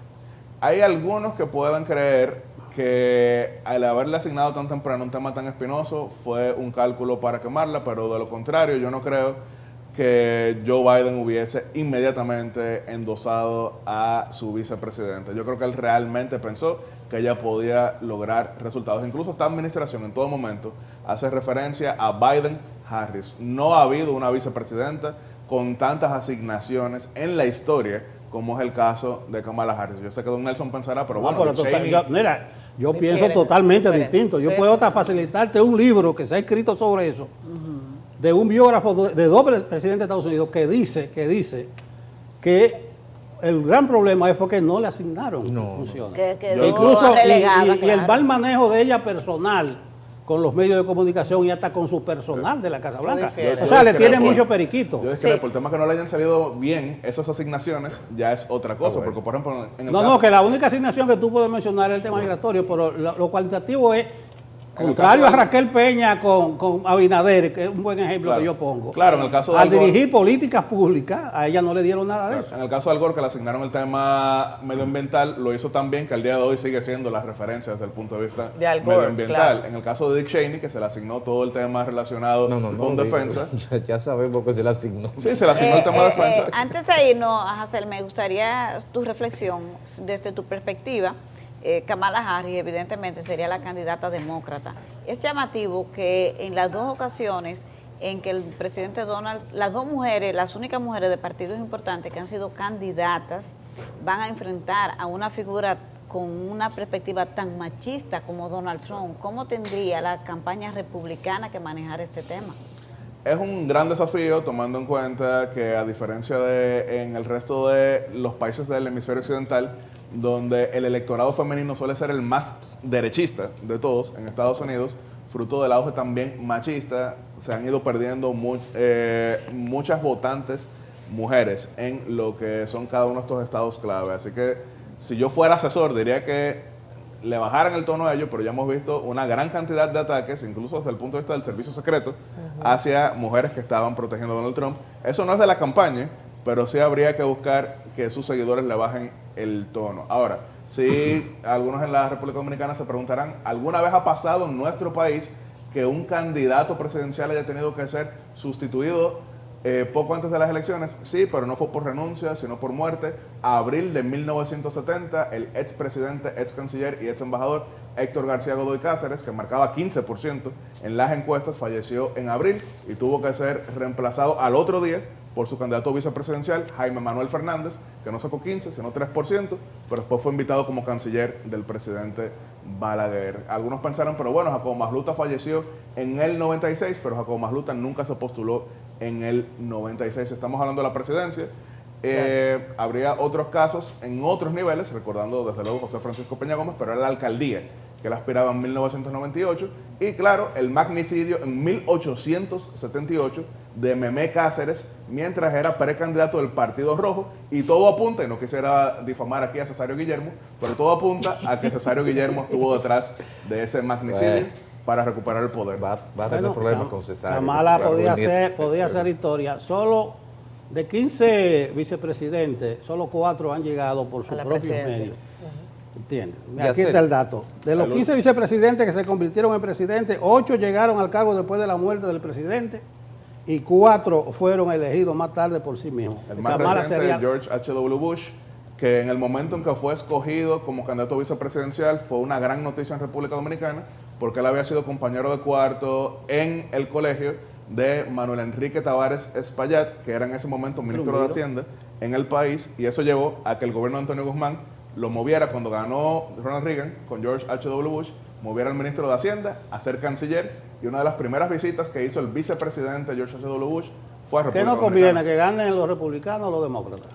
Hay algunos que puedan creer que al haberle asignado tan temprano un tema tan espinoso fue un cálculo para quemarla, pero de lo contrario, yo no creo que Joe Biden hubiese inmediatamente endosado a su vicepresidente. Yo creo que él realmente pensó que ella podía lograr resultados. Incluso esta administración en todo momento hace referencia a Biden-Harris. No ha habido una vicepresidenta con tantas asignaciones en la historia como es el caso de Kamala Harris. Yo sé que don Nelson pensará, pero bueno, yo pienso totalmente distinto. Yo puedo hasta facilitarte un libro que se ha escrito sobre eso, de un biógrafo de doble presidente de Estados Unidos que dice que el gran problema fue que no le asignaron funciones. Incluso y el mal manejo de ella personal con los medios de comunicación y hasta con su personal de la Casa Blanca. O sea, le tiene mucho periquito. Yo discrepo, el tema que no le hayan salido bien esas asignaciones ya es otra cosa, porque por ejemplo... En el caso, que la única asignación que tú puedes mencionar es el tema migratorio, pero lo cualitativo es... Contrario a Raquel Peña con Abinader, que es un buen ejemplo que yo pongo. Claro, en el caso de Al dirigir políticas públicas, a ella no le dieron nada de eso. En el caso de Al Gore, que le asignaron el tema medioambiental, lo hizo tan bien que al día de hoy sigue siendo la referencia desde el punto de vista de Al Gore, medioambiental. Claro. En el caso de Dick Cheney, que se le asignó todo el tema relacionado con defensa. Ya sabemos que se le asignó. Sí, se le asignó el tema de defensa. Antes de irnos, Hazel, me gustaría tu reflexión desde tu perspectiva. Kamala Harris evidentemente sería la candidata demócrata. Es llamativo que en las dos ocasiones en que el presidente Donald, las dos mujeres, las únicas mujeres de partidos importantes que han sido candidatas, van a enfrentar a una figura con una perspectiva tan machista como Donald Trump. ¿Cómo tendría la campaña republicana que manejar este tema? Es un gran desafío, tomando en cuenta que a diferencia de en el resto de los países del hemisferio occidental, donde el electorado femenino suele ser el más derechista de todos, en Estados Unidos, fruto del auge también machista, se han ido perdiendo muchas votantes mujeres en lo que son cada uno de estos estados clave. Así que si yo fuera asesor, diría que le bajaran el tono a ellos, pero ya hemos visto una gran cantidad de ataques, incluso desde el punto de vista del servicio secreto, hacia mujeres que estaban protegiendo a Donald Trump. Eso no es de la campaña, pero sí habría que buscar que sus seguidores le bajen el tono. Ahora, sí, algunos en la República Dominicana se preguntarán, ¿alguna vez ha pasado en nuestro país que un candidato presidencial haya tenido que ser sustituido poco antes de las elecciones? Sí, pero no fue por renuncia, sino por muerte. A abril de 1970, el expresidente, ex canciller y ex embajador Héctor García Godoy Cáceres, que marcaba 15% en las encuestas, falleció en abril y tuvo que ser reemplazado al otro día por su candidato vicepresidencial, Jaime Manuel Fernández, que no sacó 15, sino 3%, pero después fue invitado como canciller del presidente Balaguer. Algunos pensaron, pero bueno, Jacobo Masluta falleció en el 96, pero Jacobo Masluta nunca se postuló en el 96. Estamos hablando de la presidencia. Habría otros casos en otros niveles, recordando desde luego José Francisco Peña Gómez, pero era la alcaldía que él aspiraba en 1998, y claro, el magnicidio en 1878 de Memé Cáceres mientras era precandidato del Partido Rojo, y todo apunta, y no quisiera difamar aquí a Cesario Guillermo, pero todo apunta a que Cesario Guillermo estuvo detrás de ese magnicidio para recuperar el poder. Va a tener problemas con Cesario. Kamala podía hacer historia. Solo de 15 vicepresidentes, solo 4 han llegado por sus propios medios. ¿Entiendes? Aquí está el dato. De los 15 vicepresidentes que se convirtieron en presidentes, 8 llegaron al cargo después de la muerte del presidente y 4 fueron elegidos más tarde por sí mismos. El más reciente, George H.W. Bush, que en el momento en que fue escogido como candidato vicepresidencial fue una gran noticia en República Dominicana, porque él había sido compañero de cuarto en el colegio de Manuel Enrique Tavares Espaillat, que era en ese momento ministro de Hacienda en el país, y eso llevó a que el gobierno de Antonio Guzmán lo moviera cuando ganó Ronald Reagan con George H.W. Bush, moviera al ministro de Hacienda a ser canciller, y una de las primeras visitas que hizo el vicepresidente George H.W. Bush fue a República Dominicana. ¿Qué nos conviene, que ganen los republicanos o los demócratas?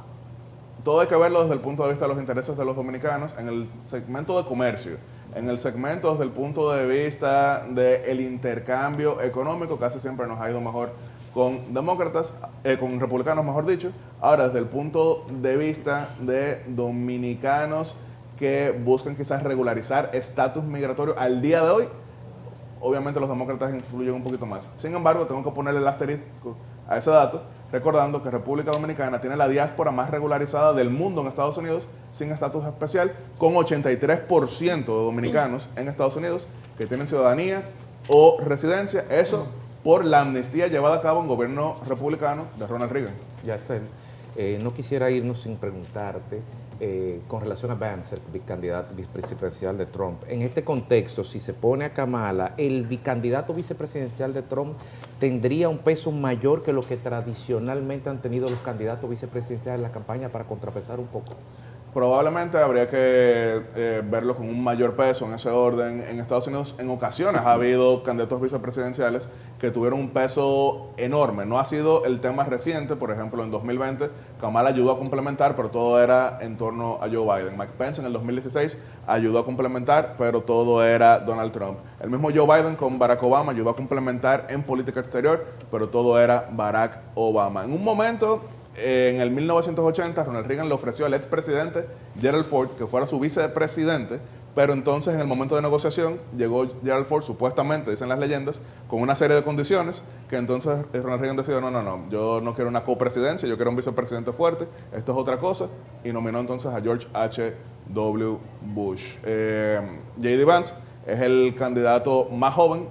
Todo hay que verlo desde el punto de vista de los intereses de los dominicanos en el segmento de comercio, en el segmento desde el punto de vista del intercambio económico. Casi siempre nos ha ido mejor con demócratas, con republicanos mejor dicho. Ahora, desde el punto de vista de dominicanos que buscan quizás regularizar estatus migratorio al día de hoy, obviamente los demócratas influyen un poquito más. Sin embargo, tengo que ponerle el asterisco a ese dato, recordando que República Dominicana tiene la diáspora más regularizada del mundo en Estados Unidos, sin estatus especial, con 83% de dominicanos en Estados Unidos que tienen ciudadanía o residencia, eso por la amnistía llevada a cabo en gobierno republicano de Ronald Reagan. Yatzel, no quisiera irnos sin preguntarte con relación a Vance, el candidato vicepresidencial de Trump. En este contexto, si se pone a Kamala, el bicandidato vicepresidencial de Trump tendría un peso mayor que lo que tradicionalmente han tenido los candidatos vicepresidenciales en la campaña para contrapesar un poco. Probablemente habría que verlo con un mayor peso en ese orden. En Estados Unidos, en ocasiones, ha habido candidatos vicepresidenciales que tuvieron un peso enorme. No ha sido el tema reciente, por ejemplo, en 2020, Kamala ayudó a complementar, pero todo era en torno a Joe Biden. Mike Pence en el 2016 ayudó a complementar, pero todo era Donald Trump. El mismo Joe Biden con Barack Obama ayudó a complementar en política exterior, pero todo era Barack Obama. En un momento, en el 1980, Ronald Reagan le ofreció al expresidente Gerald Ford que fuera su vicepresidente, pero entonces en el momento de negociación llegó Gerald Ford, supuestamente, dicen las leyendas, con una serie de condiciones que entonces Ronald Reagan decidió, no, yo no quiero una copresidencia, yo quiero un vicepresidente fuerte, esto es otra cosa, y nominó entonces a George H.W. Bush. J.D. Vance es el candidato más joven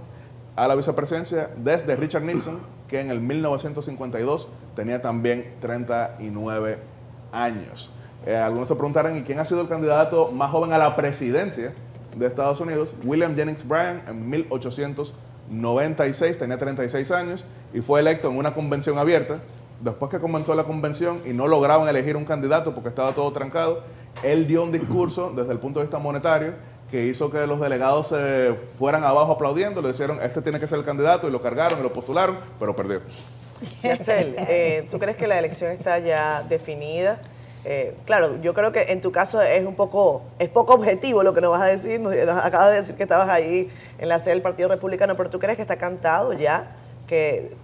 a la vicepresidencia desde Richard Nixon, que en el 1952 tenía también 39 años. Algunos se preguntarán, ¿y quién ha sido el candidato más joven a la presidencia de Estados Unidos? William Jennings Bryan en 1896, tenía 36 años y fue electo en una convención abierta. Después que comenzó la convención y no lograban elegir un candidato porque estaba todo trancado, él dio un discurso desde el punto de vista monetario que hizo que los delegados se fueran abajo aplaudiendo, le dijeron, este tiene que ser el candidato, y lo cargaron y lo postularon, pero perdió. Yatzel, ¿tú crees que la elección está ya definida? Claro, yo creo que en tu caso es poco objetivo lo que nos vas a decir. Nos acabas de decir que estabas ahí en la sede del Partido Republicano, pero ¿tú crees que está cantado ya que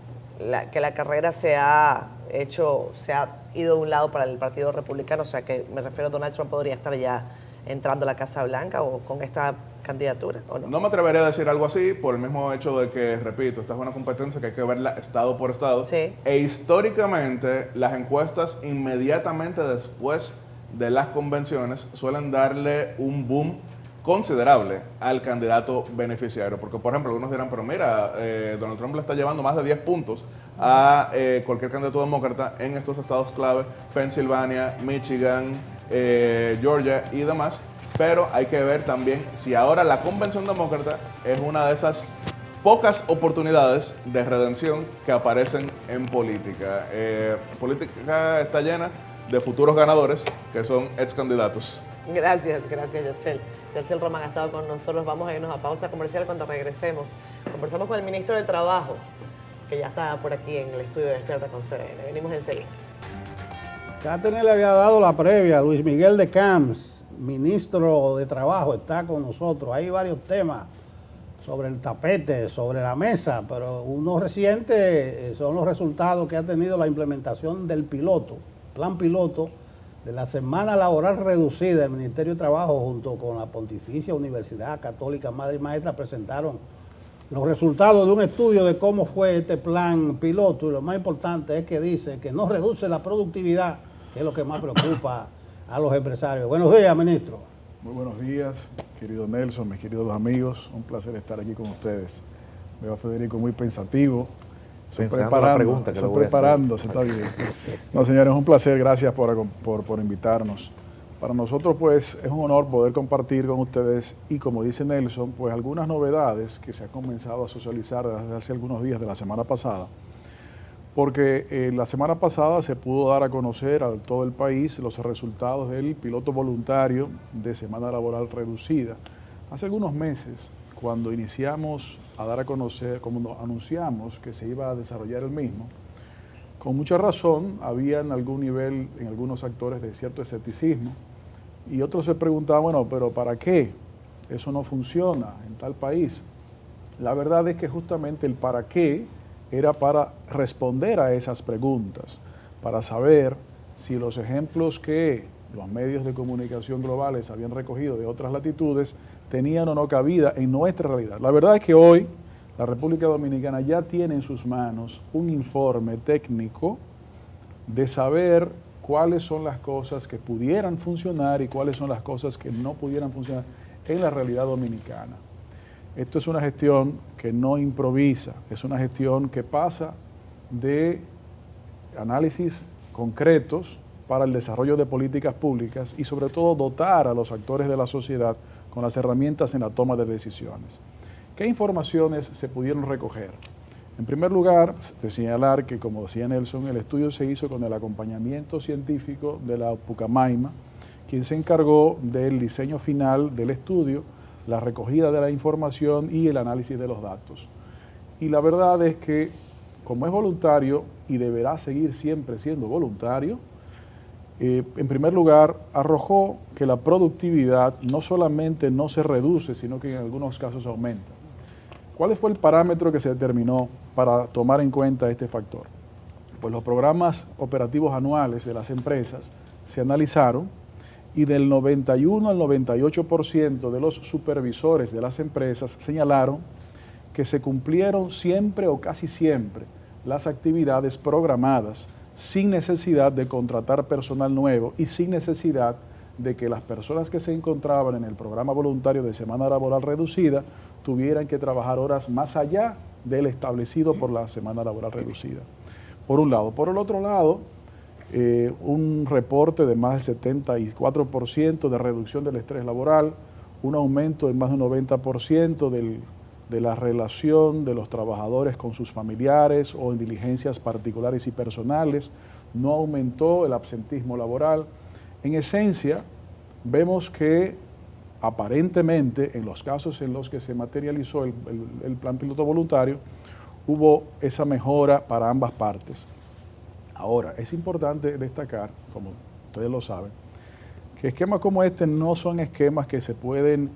la carrera se ha ido de un lado para el Partido Republicano? O sea, que me refiero a Donald Trump podría estar ya entrando a la Casa Blanca o con esta candidatura, ¿o no? No me atrevería a decir algo así por el mismo hecho de que, repito, esta es una competencia que hay que verla estado por estado. Sí. E históricamente las encuestas inmediatamente después de las convenciones suelen darle un boom considerable al candidato beneficiario. Porque, por ejemplo, algunos dirán, pero mira, Donald Trump le está llevando más de 10 puntos a cualquier candidato demócrata en estos estados clave, Pensilvania, Michigan, Georgia y demás. Pero hay que ver también si ahora la convención demócrata es una de esas pocas oportunidades de redención que aparecen en política. Política está llena de futuros ganadores que son ex candidatos. Gracias, Yatzel. Yatzel Román ha estado con nosotros. Vamos a irnos a pausa comercial. Cuando regresemos, conversamos con el ministro del Trabajo, que ya está por aquí en el estudio de Despierta con CDN. Venimos enseguida. Catherine le había dado la previa. Luis Miguel de Camps, ministro de Trabajo, está con nosotros. Hay varios temas sobre el tapete, sobre la mesa, pero uno reciente son los resultados que ha tenido la implementación del plan piloto de la semana laboral reducida. El Ministerio de Trabajo junto con la Pontificia Universidad Católica Madre y Maestra presentaron los resultados de un estudio de cómo fue este plan piloto, y lo más importante es que dice que no reduce la productividad, que es lo que más preocupa a los empresarios. Buenos días, ministro. Muy buenos días, querido Nelson, mis queridos amigos. Un placer estar aquí con ustedes. Veo a Federico muy pensativo. Preparándose, está bien. No, señores, es un placer. Gracias por invitarnos. Para nosotros, pues, es un honor poder compartir con ustedes y, como dice Nelson, pues algunas novedades que se han comenzado a socializar desde hace algunos días de la semana pasada. Porque la semana pasada se pudo dar a conocer a todo el país los resultados del piloto voluntario de semana laboral reducida. Hace algunos meses, cuando iniciamos a dar a conocer, como anunciamos que se iba a desarrollar el mismo, con mucha razón había en algún nivel, en algunos actores, de cierto escepticismo, y otros se preguntaban, bueno, pero ¿para qué? Eso no funciona en tal país. La verdad es que justamente el para qué era para responder a esas preguntas, para saber si los ejemplos que los medios de comunicación globales habían recogido de otras latitudes tenían o no cabida en nuestra realidad. La verdad es que hoy la República Dominicana ya tiene en sus manos un informe técnico de saber cuáles son las cosas que pudieran funcionar y cuáles son las cosas que no pudieran funcionar en la realidad dominicana. Esto es una gestión que no improvisa, es una gestión que pasa de análisis concretos para el desarrollo de políticas públicas y sobre todo dotar a los actores de la sociedad con las herramientas en la toma de decisiones. ¿Qué informaciones se pudieron recoger? En primer lugar, de señalar que, como decía Nelson, el estudio se hizo con el acompañamiento científico de la Pucamaima, quien se encargó del diseño final del estudio, la recogida de la información y el análisis de los datos. Y la verdad es que, como es voluntario y deberá seguir siempre siendo voluntario, en primer lugar, arrojó que la productividad no solamente no se reduce, sino que en algunos casos aumenta. ¿Cuál fue el parámetro que se determinó para tomar en cuenta este factor? Pues los programas operativos anuales de las empresas se analizaron y del 91 al 98% de los supervisores de las empresas señalaron que se cumplieron siempre o casi siempre las actividades programadas sin necesidad de contratar personal nuevo y sin necesidad de que las personas que se encontraban en el programa voluntario de semana laboral reducida tuvieran que trabajar horas más allá del establecido por la semana laboral reducida. Por un lado. Por el otro lado, un reporte de más del 74% de reducción del estrés laboral, un aumento de más del 90% de la relación de los trabajadores con sus familiares o en diligencias particulares y personales, no aumentó el absentismo laboral. En esencia, vemos que aparentemente en los casos en los que se materializó el plan piloto voluntario, hubo esa mejora para ambas partes. Ahora, es importante destacar, como ustedes lo saben, que esquemas como este no son esquemas que se pueden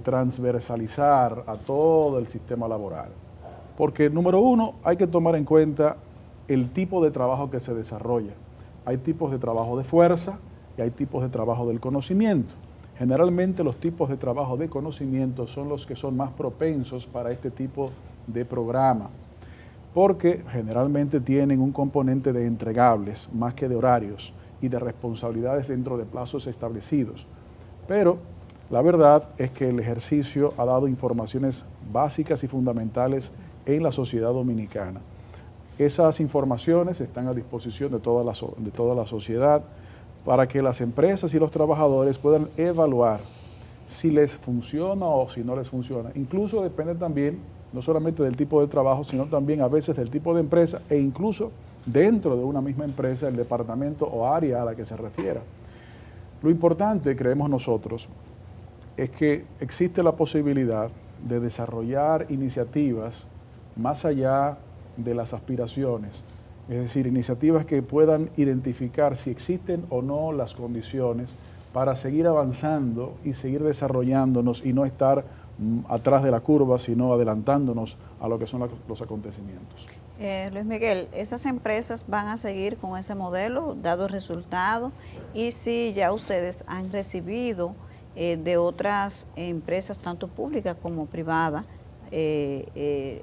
transversalizar a todo el sistema laboral. Porque, número uno, hay que tomar en cuenta el tipo de trabajo que se desarrolla. Hay tipos de trabajo de fuerza y hay tipos de trabajo del conocimiento. Generalmente los tipos de trabajo de conocimiento son los que son más propensos para este tipo de programa, porque generalmente tienen un componente de entregables más que de horarios y de responsabilidades dentro de plazos establecidos. Pero la verdad es que el ejercicio ha dado informaciones básicas y fundamentales en la sociedad dominicana. Esas informaciones están a disposición de toda la sociedad para que las empresas y los trabajadores puedan evaluar si les funciona o si no les funciona. Incluso depende también, no solamente del tipo de trabajo, sino también a veces del tipo de empresa e incluso dentro de una misma empresa, el departamento o área a la que se refiera. Lo importante, creemos nosotros, es que existe la posibilidad de desarrollar iniciativas más allá de las aspiraciones, es decir, iniciativas que puedan identificar si existen o no las condiciones para seguir avanzando y seguir desarrollándonos y no estar atrás de la curva, sino adelantándonos a lo que son los acontecimientos. Luis Miguel, ¿esas empresas van a seguir con ese modelo, dado el resultado? Y si ya ustedes han recibido de otras empresas, tanto públicas como privadas, el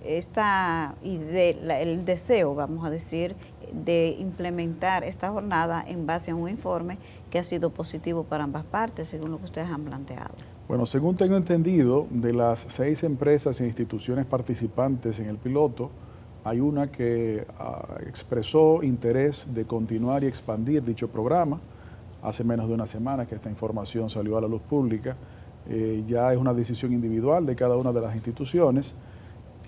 deseo, vamos a decir, de implementar esta jornada en base a un informe que ha sido positivo para ambas partes, según lo que ustedes han planteado. Bueno, según tengo entendido, de las 6 empresas e instituciones participantes en el piloto, hay una que expresó interés de continuar y expandir dicho programa. Hace menos de una semana que esta información salió a la luz pública. Ya es una decisión individual de cada una de las instituciones,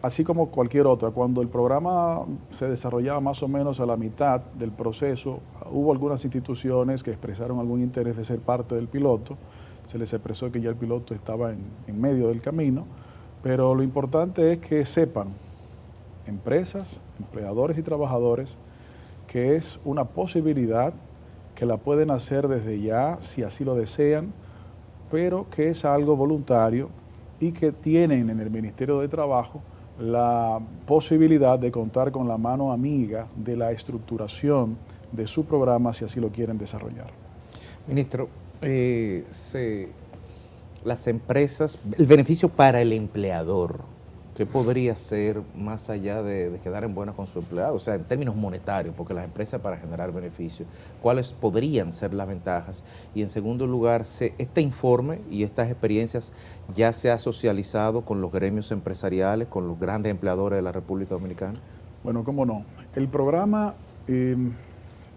así como cualquier otra. Cuando el programa se desarrollaba más o menos a la mitad del proceso, hubo algunas instituciones que expresaron algún interés de ser parte del piloto. Se les expresó que ya el piloto estaba en medio del camino, pero lo importante es que sepan, empresas, empleadores y trabajadores, que es una posibilidad que la pueden hacer desde ya, si así lo desean, pero que es algo voluntario y que tienen en el Ministerio de Trabajo la posibilidad de contar con la mano amiga de la estructuración de su programa, si así lo quieren desarrollar. Ministro, las empresas, el beneficio para el empleador, ¿qué podría ser más allá de quedar en buena con su empleado? O sea, en términos monetarios, porque las empresas para generar beneficios, ¿cuáles podrían ser las ventajas? Y en segundo lugar, este informe y estas experiencias ya se ha socializado con los gremios empresariales, con los grandes empleadores de la República Dominicana. Bueno, cómo no. El programa,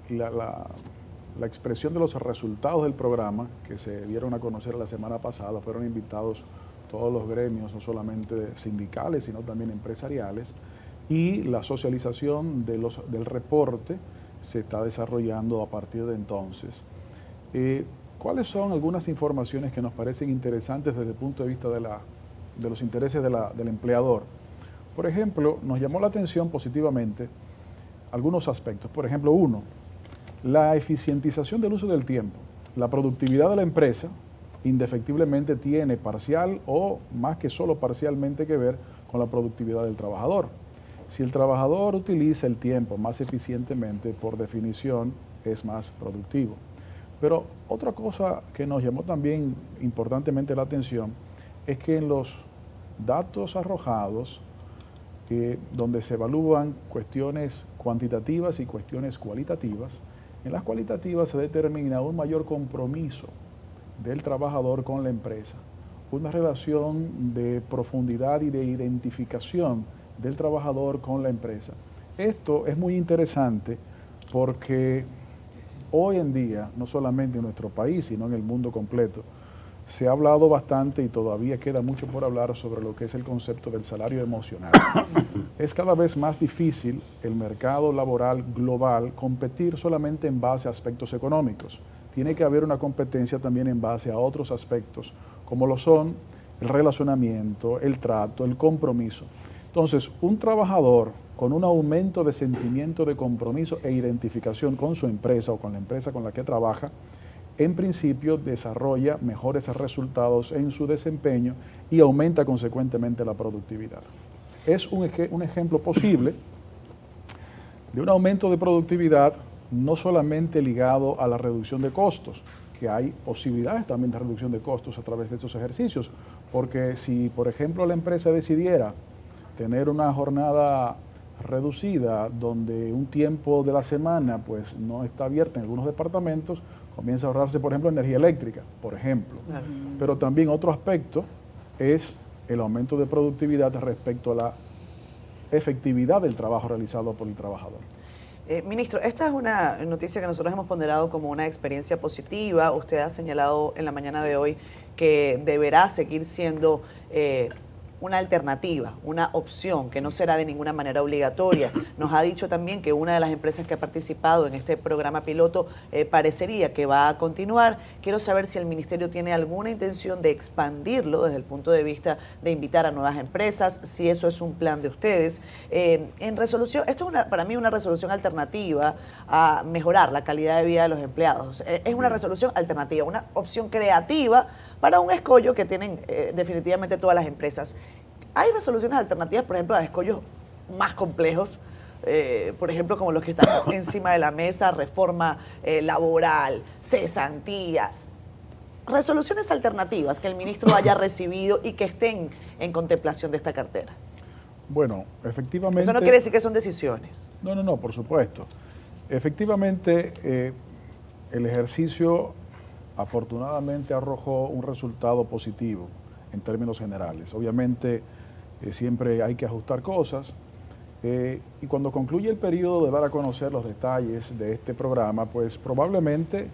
la expresión de los resultados del programa, que se dieron a conocer la semana pasada, fueron invitados todos los gremios, no solamente sindicales, sino también empresariales, y la socialización del reporte se está desarrollando a partir de entonces. ¿Cuáles son algunas informaciones que nos parecen interesantes desde el punto de vista de los intereses del empleador? Por ejemplo, nos llamó la atención positivamente algunos aspectos. Por ejemplo, uno, la eficientización del uso del tiempo. La productividad de la empresa indefectiblemente tiene parcial o más que solo parcialmente que ver con la productividad del trabajador. Si el trabajador utiliza el tiempo más eficientemente, por definición, es más productivo. Pero otra cosa que nos llamó también importantemente la atención es que en los datos arrojados, donde se evalúan cuestiones cuantitativas y cuestiones cualitativas, en las cualitativas se determina un mayor compromiso del trabajador con la empresa, una relación de profundidad y de identificación del trabajador con la empresa. Esto es muy interesante porque hoy en día, no solamente en nuestro país, sino en el mundo completo, se ha hablado bastante y todavía queda mucho por hablar sobre lo que es el concepto del salario emocional. Es cada vez más difícil el mercado laboral global competir solamente en base a aspectos económicos. Tiene que haber una competencia también en base a otros aspectos, como lo son el relacionamiento, el trato, el compromiso. Entonces, un trabajador con un aumento de sentimiento de compromiso e identificación con su empresa o con la empresa con la que trabaja, en principio desarrolla mejores resultados en su desempeño y aumenta consecuentemente la productividad. Es un ejemplo posible de un aumento de productividad no solamente ligado a la reducción de costos, que hay posibilidades también de reducción de costos a través de estos ejercicios, porque si, por ejemplo, la empresa decidiera tener una jornada reducida donde un tiempo de la semana pues no está abierta en algunos departamentos, comienza a ahorrarse, por ejemplo, energía eléctrica, por ejemplo. Claro. Pero también otro aspecto es el aumento de productividad respecto a la efectividad del trabajo realizado por el trabajador. Ministro, esta es una noticia que nosotros hemos ponderado como una experiencia positiva. Usted ha señalado en la mañana de hoy que deberá seguir siendo una alternativa, una opción que no será de ninguna manera obligatoria. Nos ha dicho también que una de las empresas que ha participado en este programa piloto parecería que va a continuar. Quiero saber si el Ministerio tiene alguna intención de expandirlo desde el punto de vista de invitar a nuevas empresas, si eso es un plan de ustedes. En resolución, esto es para mí una resolución alternativa a mejorar la calidad de vida de los empleados. Es una resolución alternativa, una opción creativa para un escollo que tienen definitivamente todas las empresas. Hay resoluciones alternativas, por ejemplo, a escollos más complejos, por ejemplo, como los que están encima de la mesa, reforma laboral, cesantía. Resoluciones alternativas que el ministro haya recibido y que estén en contemplación de esta cartera. Bueno, efectivamente... Eso no quiere decir que son decisiones. No, por supuesto. Efectivamente, el ejercicio afortunadamente arrojó un resultado positivo en términos generales. Obviamente, siempre hay que ajustar cosas. Y cuando concluye el periodo de dar a conocer los detalles de este programa, pues probablemente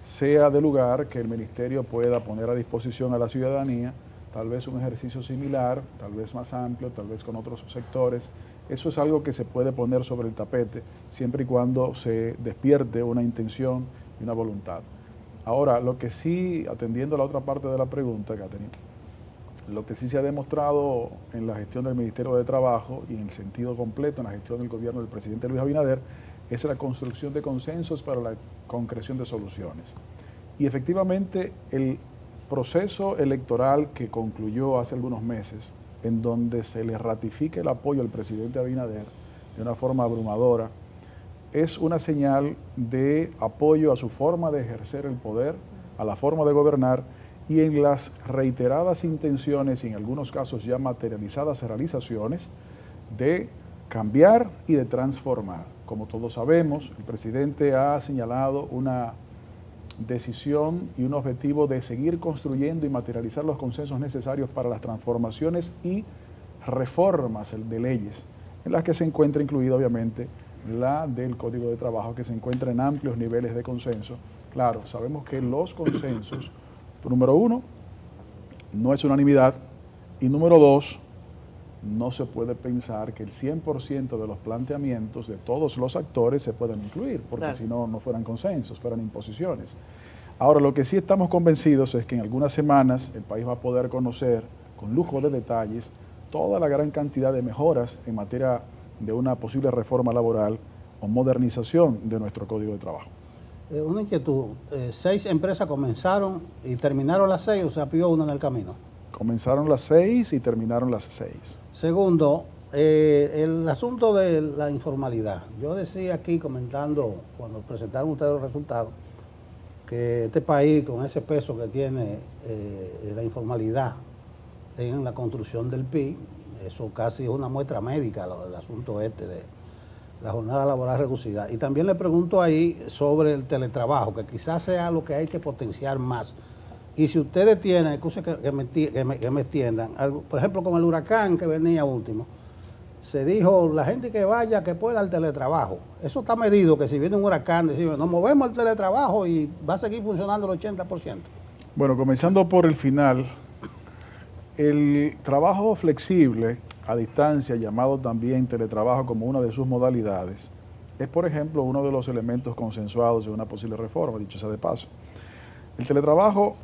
sea de lugar que el Ministerio pueda poner a disposición a la ciudadanía tal vez un ejercicio similar, tal vez más amplio, tal vez con otros sectores. Eso es algo que se puede poner sobre el tapete siempre y cuando se despierte una intención y una voluntad. Ahora, lo que sí, atendiendo a la otra parte de la pregunta, Catherine, lo que sí se ha demostrado en la gestión del Ministerio de Trabajo y en el sentido completo en la gestión del gobierno del presidente Luis Abinader es la construcción de consensos para la concreción de soluciones. Y efectivamente el proceso electoral que concluyó hace algunos meses, en donde se le ratifica el apoyo al presidente Abinader de una forma abrumadora, es una señal de apoyo a su forma de ejercer el poder, a la forma de gobernar, y en las reiteradas intenciones y en algunos casos ya materializadas realizaciones de cambiar y de transformar. Como todos sabemos, el presidente ha señalado una decisión y un objetivo de seguir construyendo y materializar los consensos necesarios para las transformaciones y reformas de leyes, en las que se encuentra incluida obviamente la del Código de Trabajo, que se encuentra en amplios niveles de consenso. Claro, sabemos que los consensos, número uno, no es unanimidad, y número dos, no se puede pensar que el 100% de los planteamientos de todos los actores se puedan incluir, porque claro, si no, no fueran consensos, fueran imposiciones. Ahora, lo que sí estamos convencidos es que en algunas semanas el país va a poder conocer con lujo de detalles toda la gran cantidad de mejoras en materia de una posible reforma laboral o modernización de nuestro Código de Trabajo. Una inquietud, 6 empresas comenzaron y terminaron las 6 o se apió una en el camino. Comenzaron las 6 y terminaron las 6. Segundo, el asunto de la informalidad. Yo decía aquí comentando cuando presentaron ustedes los resultados que este país con ese peso que tiene la informalidad en la construcción del PIB, eso casi es una muestra médica, el asunto de la jornada laboral reducida. Y también le pregunto ahí sobre el teletrabajo, que quizás sea lo que hay que potenciar más. Y si ustedes tienen, excusen que me extiendan, algo, por ejemplo, con el huracán que venía último, se dijo, la gente que vaya, que pueda al teletrabajo. Eso está medido, que si viene un huracán, decimos, nos movemos al teletrabajo y va a seguir funcionando el 80%. Bueno, comenzando por el final, el trabajo flexible a distancia, llamado también teletrabajo como una de sus modalidades, es, por ejemplo, uno de los elementos consensuados en una posible reforma, dicho sea de paso. El teletrabajo,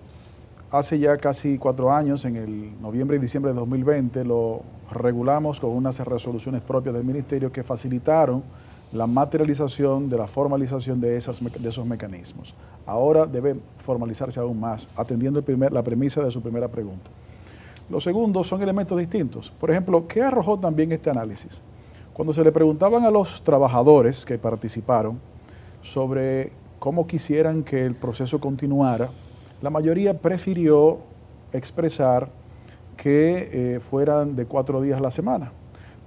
hace ya casi 4 años, en el noviembre y diciembre de 2020, lo regulamos con unas resoluciones propias del Ministerio que facilitaron la materialización de la formalización de esos mecanismos. Ahora debe formalizarse aún más, atendiendo la premisa de su primera pregunta. Los segundos son elementos distintos. Por ejemplo, ¿qué arrojó también este análisis? Cuando se le preguntaban a los trabajadores que participaron sobre cómo quisieran que el proceso continuara, la mayoría prefirió expresar que fueran de 4 días a la semana.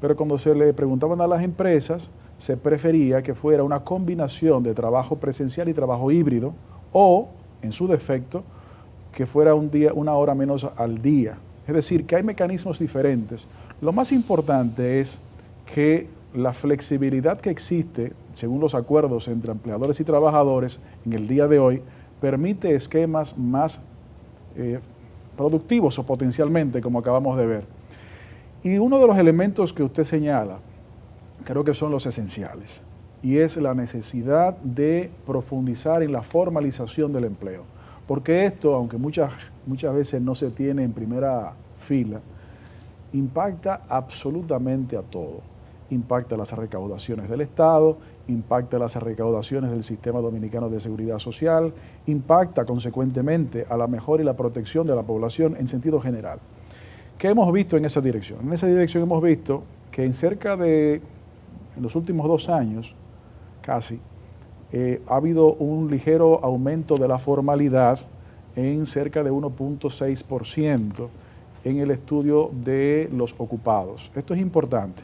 Pero cuando se le preguntaban a las empresas, se prefería que fuera una combinación de trabajo presencial y trabajo híbrido, o, en su defecto, que fuera un día, 1 hora menos al día. Es decir, que hay mecanismos diferentes. Lo más importante es que la flexibilidad que existe, según los acuerdos entre empleadores y trabajadores en el día de hoy, permite esquemas más productivos o potencialmente, como acabamos de ver. Y uno de los elementos que usted señala, creo que son los esenciales, y es la necesidad de profundizar en la formalización del empleo. Porque esto, aunque muchas veces no se tiene en primera fila, impacta absolutamente a todo. Impacta las recaudaciones del Estado, impacta las recaudaciones del sistema dominicano de seguridad social, impacta consecuentemente a la mejora y la protección de la población en sentido general. ¿Qué hemos visto en esa dirección? En esa dirección hemos visto que en los últimos 2 años, casi, ha habido un ligero aumento de la formalidad en cerca de 1.6% en el estudio de los ocupados. Esto es importante.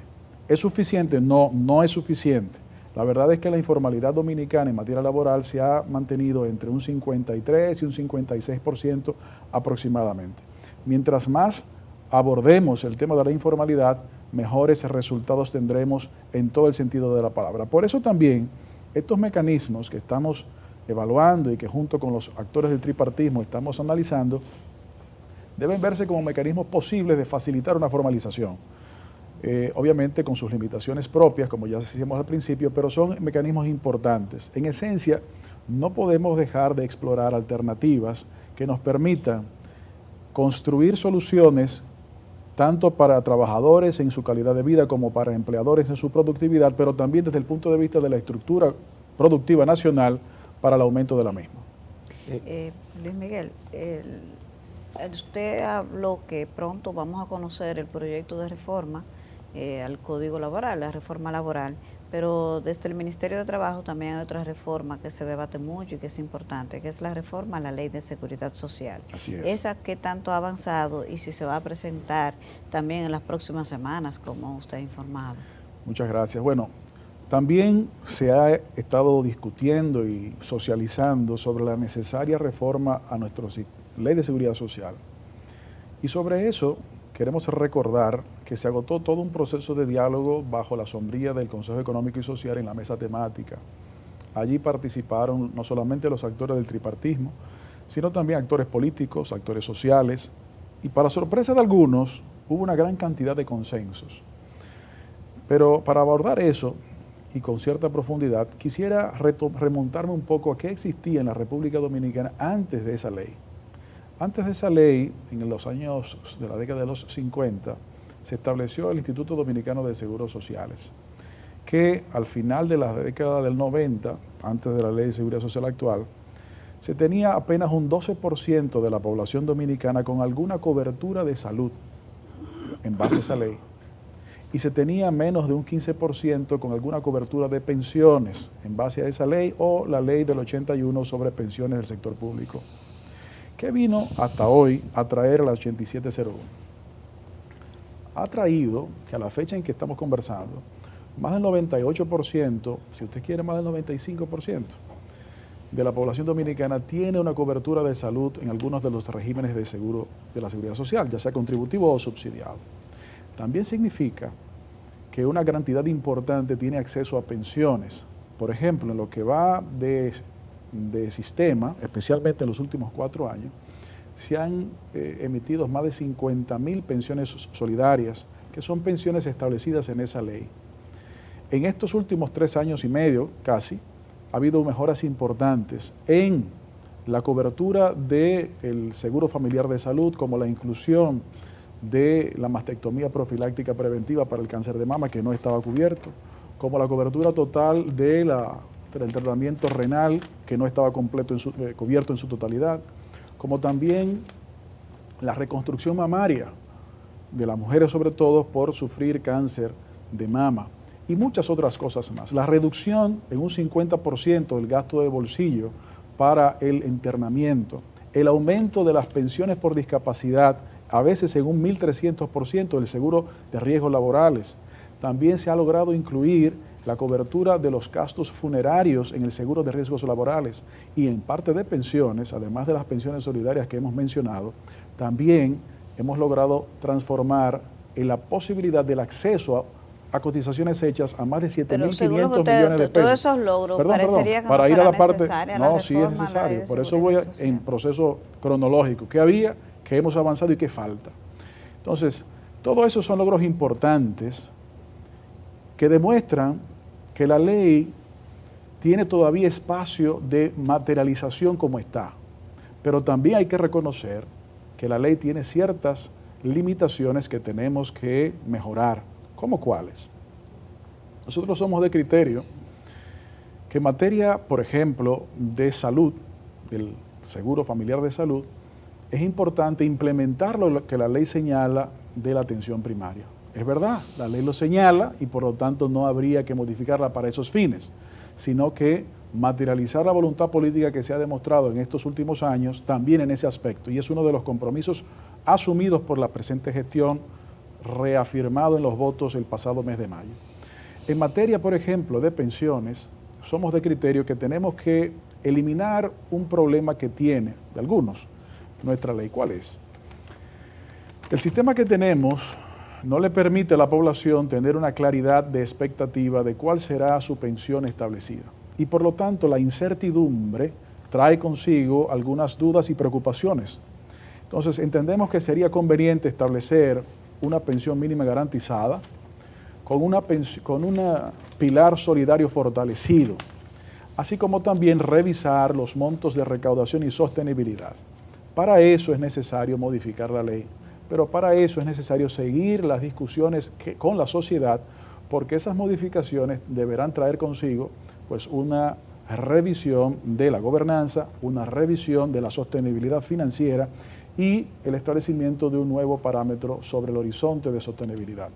¿Es suficiente? No, no es suficiente. La verdad es que la informalidad dominicana en materia laboral se ha mantenido entre un 53 y un 56% aproximadamente. Mientras más abordemos el tema de la informalidad, mejores resultados tendremos en todo el sentido de la palabra. Por eso también estos mecanismos que estamos evaluando y que junto con los actores del tripartismo estamos analizando, deben verse como mecanismos posibles de facilitar una formalización. Obviamente con sus limitaciones propias, como ya decíamos al principio, pero son mecanismos importantes. En esencia, no podemos dejar de explorar alternativas que nos permitan construir soluciones tanto para trabajadores en su calidad de vida como para empleadores en su productividad, pero también desde el punto de vista de la estructura productiva nacional para el aumento de la misma. Luis Miguel, usted habló que pronto vamos a conocer el proyecto de reforma al Código Laboral, la reforma laboral, pero desde el Ministerio de Trabajo también hay otra reforma que se debate mucho y que es importante, que es la reforma a la Ley de Seguridad Social. Así es. Esa que tanto ha avanzado y si se va a presentar también en las próximas semanas, como usted ha informado. Muchas gracias. Bueno, también se ha estado discutiendo y socializando sobre la necesaria reforma a nuestra Ley de Seguridad Social. Y sobre eso queremos recordar que se agotó todo un proceso de diálogo bajo la sombrilla del Consejo Económico y Social en la mesa temática. Allí participaron no solamente los actores del tripartismo, sino también actores políticos, actores sociales, y para sorpresa de algunos hubo una gran cantidad de consensos. Pero para abordar eso, y con cierta profundidad, quisiera remontarme un poco a qué existía en la República Dominicana antes de esa ley. Antes de esa ley, en los años de la década de los 50, se estableció el Instituto Dominicano de Seguros Sociales, que al final de la década del 90, antes de la Ley de Seguridad Social actual, se tenía apenas un 12% de la población dominicana con alguna cobertura de salud en base a esa ley, y se tenía menos de un 15% con alguna cobertura de pensiones en base a esa ley o la ley del 81 sobre pensiones del sector público. ¿Qué vino hasta hoy a traer a la 8701? Ha traído que a la fecha en que estamos conversando, más del 98%, si usted quiere más del 95%, de la población dominicana tiene una cobertura de salud en algunos de los regímenes de seguro de la seguridad social, ya sea contributivo o subsidiado. También significa que una cantidad importante tiene acceso a pensiones. Por ejemplo, en lo que va de sistema, especialmente en los últimos 4 años, se han emitido más de 50.000 pensiones solidarias, que son pensiones establecidas en esa ley. En estos últimos 3 años y medio, casi, ha habido mejoras importantes en la cobertura del seguro familiar de salud, como la inclusión de la mastectomía profiláctica preventiva para el cáncer de mama, que no estaba cubierto, como la cobertura total del tratamiento renal, que no estaba cubierto en su totalidad, como también la reconstrucción mamaria de las mujeres, sobre todo por sufrir cáncer de mama, y muchas otras cosas más. La reducción en un 50% del gasto de bolsillo para el internamiento, el aumento de las pensiones por discapacidad, a veces en un 1.300% del seguro de riesgos laborales. También se ha logrado incluir la cobertura de los gastos funerarios en el seguro de riesgos laborales y en parte de pensiones, además de las pensiones solidarias que hemos mencionado, también hemos logrado transformar en la posibilidad del acceso a cotizaciones hechas a más de 7.500 millones de pesos. Todos esos logros parecería que para ir a la parte, no, sí es necesario, por eso voy en proceso cronológico. ¿Qué había? ¿Qué hemos avanzado y qué falta? Entonces, todos esos son logros importantes que demuestran que la ley tiene todavía espacio de materialización como está, pero también hay que reconocer que la ley tiene ciertas limitaciones que tenemos que mejorar. ¿Cómo cuáles? Nosotros somos de criterio que en materia, por ejemplo, de salud, del seguro familiar de salud, es importante implementar lo que la ley señala de la atención primaria. Es verdad, la ley lo señala y por lo tanto no habría que modificarla para esos fines, sino que materializar la voluntad política que se ha demostrado en estos últimos años también en ese aspecto. Y es uno de los compromisos asumidos por la presente gestión, reafirmado en los votos el pasado mes de mayo. En materia, por ejemplo, de pensiones, somos de criterio que tenemos que eliminar un problema que tiene, de algunos, nuestra ley. ¿Cuál es? El sistema que tenemos no le permite a la población tener una claridad de expectativa de cuál será su pensión establecida. Y por lo tanto, la incertidumbre trae consigo algunas dudas y preocupaciones. Entonces, entendemos que sería conveniente establecer una pensión mínima garantizada con un pilar solidario fortalecido, así como también revisar los montos de recaudación y sostenibilidad. Para eso es necesario modificar la ley, pero para eso es necesario seguir las discusiones con la sociedad, porque esas modificaciones deberán traer consigo pues, una revisión de la gobernanza, una revisión de la sostenibilidad financiera y el establecimiento de un nuevo parámetro sobre el horizonte de sostenibilidad.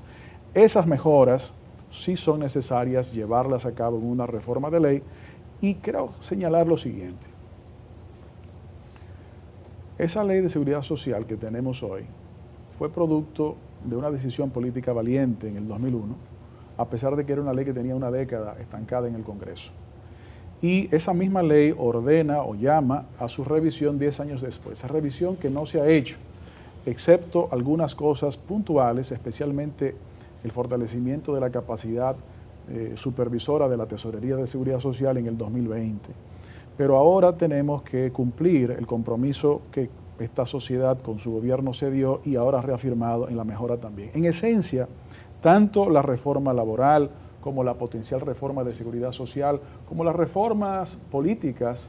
Esas mejoras sí son necesarias llevarlas a cabo en una reforma de ley y creo señalar lo siguiente. Esa ley de seguridad social que tenemos hoy fue producto de una decisión política valiente en el 2001, a pesar de que era una ley que tenía una década estancada en el Congreso. Y esa misma ley ordena o llama a su revisión 10 años después. Esa revisión que no se ha hecho, excepto algunas cosas puntuales, especialmente el fortalecimiento de la capacidad supervisora de la Tesorería de Seguridad Social en el 2020. Pero ahora tenemos que cumplir el compromiso que esta sociedad con su gobierno se dio y ahora reafirmado en la mejora también. En esencia, tanto la reforma laboral como la potencial reforma de seguridad social, como las reformas políticas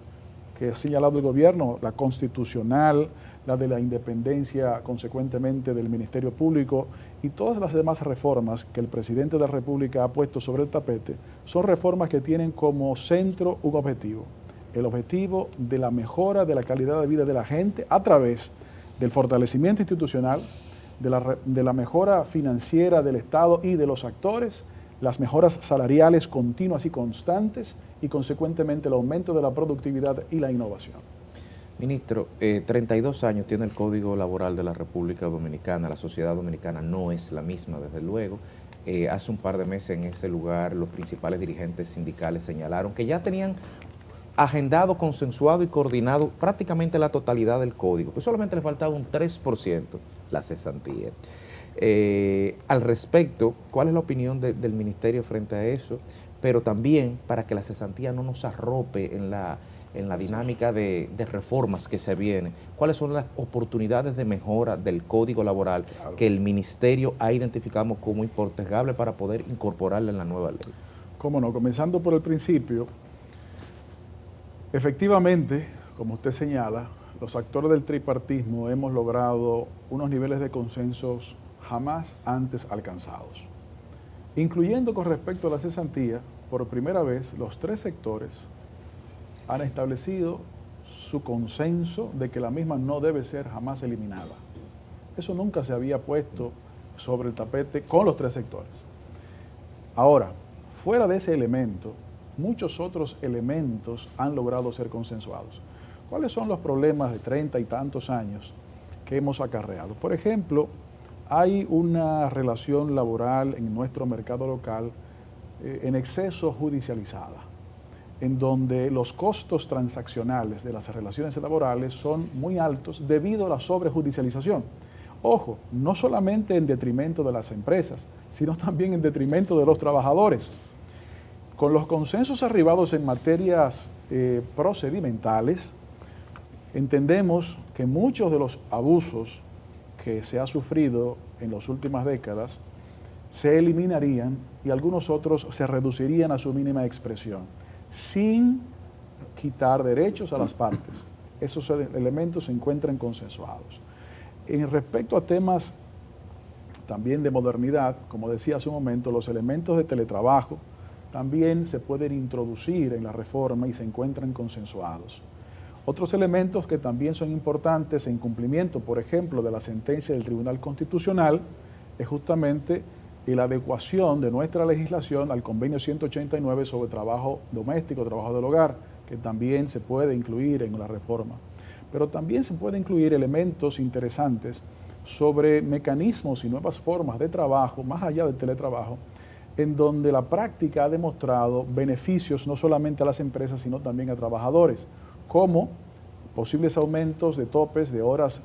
que ha señalado el gobierno, la constitucional, la de la independencia consecuentemente del Ministerio Público y todas las demás reformas que el presidente de la República ha puesto sobre el tapete, son reformas que tienen como centro un objetivo, el objetivo de la mejora de la calidad de vida de la gente a través del fortalecimiento institucional, de la mejora financiera del Estado y de los actores, las mejoras salariales continuas y constantes y consecuentemente el aumento de la productividad y la innovación. Ministro, 32 años tiene el Código Laboral de la República Dominicana, la sociedad dominicana no es la misma, desde luego. Hace un par de meses en ese lugar los principales dirigentes sindicales señalaron que ya tenían agendado, consensuado y coordinado prácticamente la totalidad del código, que solamente le faltaba un 3%, la cesantía. Al respecto, ¿cuál es la opinión del Ministerio frente a eso? Pero también para que la cesantía no nos arrope en la dinámica de reformas que se vienen, ¿cuáles son las oportunidades de mejora del Código Laboral que el Ministerio ha identificado como impostergable para poder incorporarla en la nueva ley? Cómo no, comenzando por el principio, efectivamente, como usted señala, los actores del tripartismo hemos logrado unos niveles de consensos jamás antes alcanzados, incluyendo con respecto a la cesantía. Por primera vez, los tres sectores han establecido su consenso de que la misma no debe ser jamás eliminada. Eso nunca se había puesto sobre el tapete con los tres sectores. Ahora, fuera de ese elemento, muchos otros elementos han logrado ser consensuados. ¿Cuáles son los problemas de 30 y tantos años que hemos acarreado? Por ejemplo, hay una relación laboral en nuestro mercado local en exceso judicializada, en donde los costos transaccionales de las relaciones laborales son muy altos debido a la sobrejudicialización. Ojo, no solamente en detrimento de las empresas, sino también en detrimento de los trabajadores. Con los consensos arribados en materias procedimentales, entendemos que muchos de los abusos que se ha sufrido en las últimas décadas se eliminarían y algunos otros se reducirían a su mínima expresión, sin quitar derechos a las partes. Esos elementos se encuentran consensuados. En respecto a temas también de modernidad, como decía hace un momento, los elementos de teletrabajo también se pueden introducir en la reforma y se encuentran consensuados. Otros elementos que también son importantes en cumplimiento, por ejemplo, de la sentencia del Tribunal Constitucional, es justamente la adecuación de nuestra legislación al convenio 189 sobre trabajo doméstico, trabajo del hogar, que también se puede incluir en la reforma. Pero también se puede incluir elementos interesantes sobre mecanismos y nuevas formas de trabajo, más allá del teletrabajo, en donde la práctica ha demostrado beneficios no solamente a las empresas, sino también a trabajadores, como posibles aumentos de topes de horas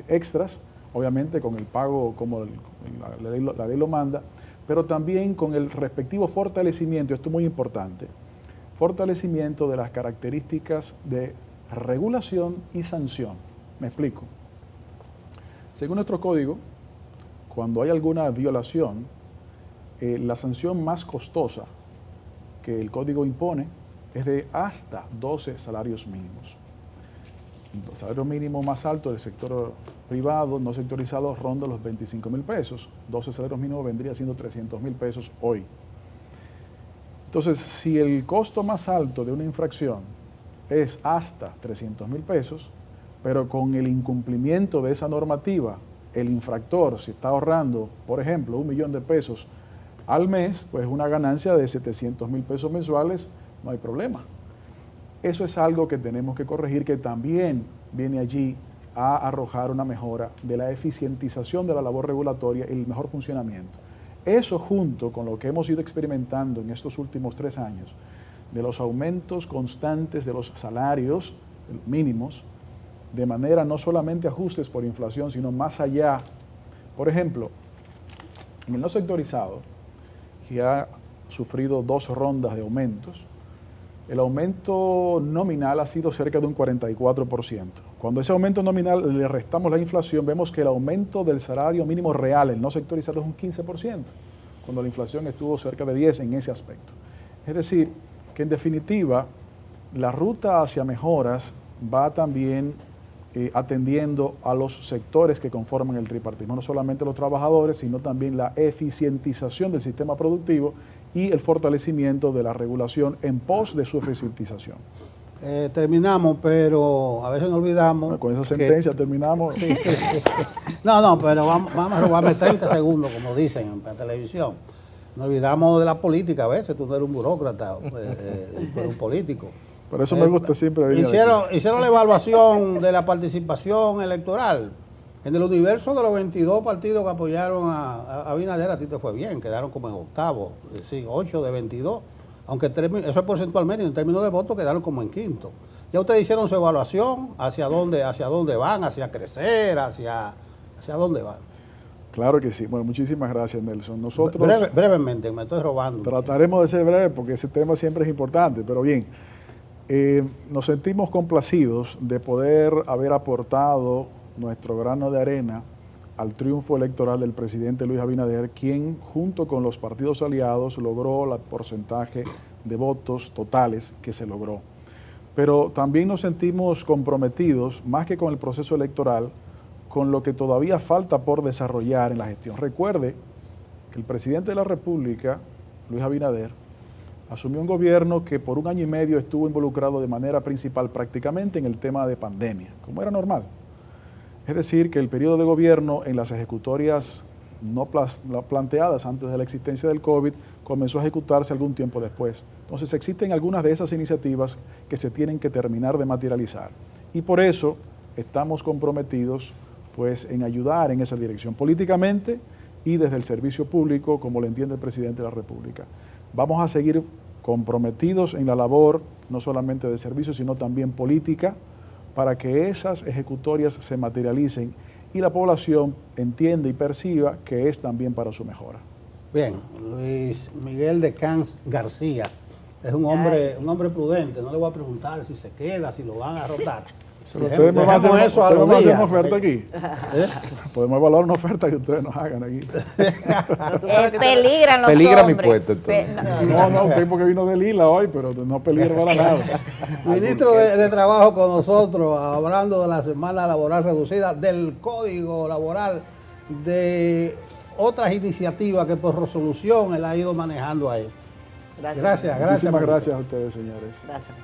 extras, obviamente con el pago como la ley lo manda, pero también con el respectivo fortalecimiento, esto es muy importante, fortalecimiento de las características de regulación y sanción. Me explico. Según nuestro código, cuando hay alguna violación, la sanción más costosa que el código impone es de hasta 12 salarios mínimos. El salario mínimo más alto del sector privado, no sectorizado, ronda los 25.000 pesos. 12 salarios mínimos vendría siendo 300.000 pesos hoy. Entonces, si el costo más alto de una infracción es hasta 300.000 pesos, pero con el incumplimiento de esa normativa, el infractor se está ahorrando, por ejemplo, 1 millón de pesos al mes, pues una ganancia de 700.000 pesos mensuales, no hay problema. Eso es algo que tenemos que corregir, que también viene allí a arrojar una mejora de la eficientización de la labor regulatoria y el mejor funcionamiento. Eso junto con lo que hemos ido experimentando en estos últimos 3 años, de los aumentos constantes de los salarios mínimos, de manera no solamente ajustes por inflación, sino más allá. Por ejemplo, en el no sectorizado, que ha sufrido 2 rondas de aumentos, el aumento nominal ha sido cerca de un 44%. Cuando ese aumento nominal le restamos la inflación, vemos que el aumento del salario mínimo real, el no sectorizado, es un 15%, cuando la inflación estuvo cerca de 10% en ese aspecto. Es decir, que en definitiva, la ruta hacia mejoras va también atendiendo a los sectores que conforman el tripartismo, no solamente los trabajadores, sino también la eficientización del sistema productivo y el fortalecimiento de la regulación en pos de su eficientización. Terminamos, pero a veces nos olvidamos. Con esa sentencia terminamos. Sí. No, pero vamos a robarme 30 segundos, como dicen en la televisión. Nos olvidamos de la política a veces, tú no eres un burócrata, tú eres un político. Por eso me gusta siempre venir. Hicieron la evaluación de la participación electoral. En el universo de los 22 partidos que apoyaron a Abinader, a ti te fue bien, quedaron como en octavo, sí, 8 de 22, aunque eso es porcentualmente, en términos de votos quedaron como en quinto. Ya ustedes hicieron su evaluación, hacia dónde van, hacia crecer, hacia dónde van. Claro que sí. Bueno, muchísimas gracias, Nelson. Nosotros brevemente, me estoy robando. Trataremos de ser breves porque ese tema siempre es importante, pero bien. Nos sentimos complacidos de poder haber aportado nuestro grano de arena al triunfo electoral del presidente Luis Abinader, quien junto con los partidos aliados logró el porcentaje de votos totales que se logró. Pero también nos sentimos comprometidos, más que con el proceso electoral, con lo que todavía falta por desarrollar en la gestión. Recuerde que el presidente de la República, Luis Abinader, asumió un gobierno que por 1 año y medio estuvo involucrado de manera principal prácticamente en el tema de pandemia, como era normal. Es decir, que el periodo de gobierno en las ejecutorias no planteadas antes de la existencia del COVID comenzó a ejecutarse algún tiempo después. Entonces existen algunas de esas iniciativas que se tienen que terminar de materializar. Y por eso estamos comprometidos pues, en ayudar en esa dirección políticamente y desde el servicio público, como lo entiende el presidente de la República. Vamos a seguir comprometidos en la labor, no solamente de servicio, sino también política, para que esas ejecutorias se materialicen y la población entienda y perciba que es también para su mejora. Bien, Luis Miguel de Camps García es un hombre prudente, no le voy a preguntar si se queda, si lo van a rotar. Ustedes me van a hacer una oferta aquí. Podemos evaluar una oferta que ustedes nos hagan aquí. Peligran los Peligra hombres. mi puesto, entonces. No, un tipo que vino de Lila hoy, pero no peligra para nada. Ministro de Trabajo con nosotros, hablando de la semana laboral reducida, del Código Laboral, de otras iniciativas que por resolución él ha ido manejando ahí. Gracias. Muchísimas gracias a ustedes, señores. Gracias.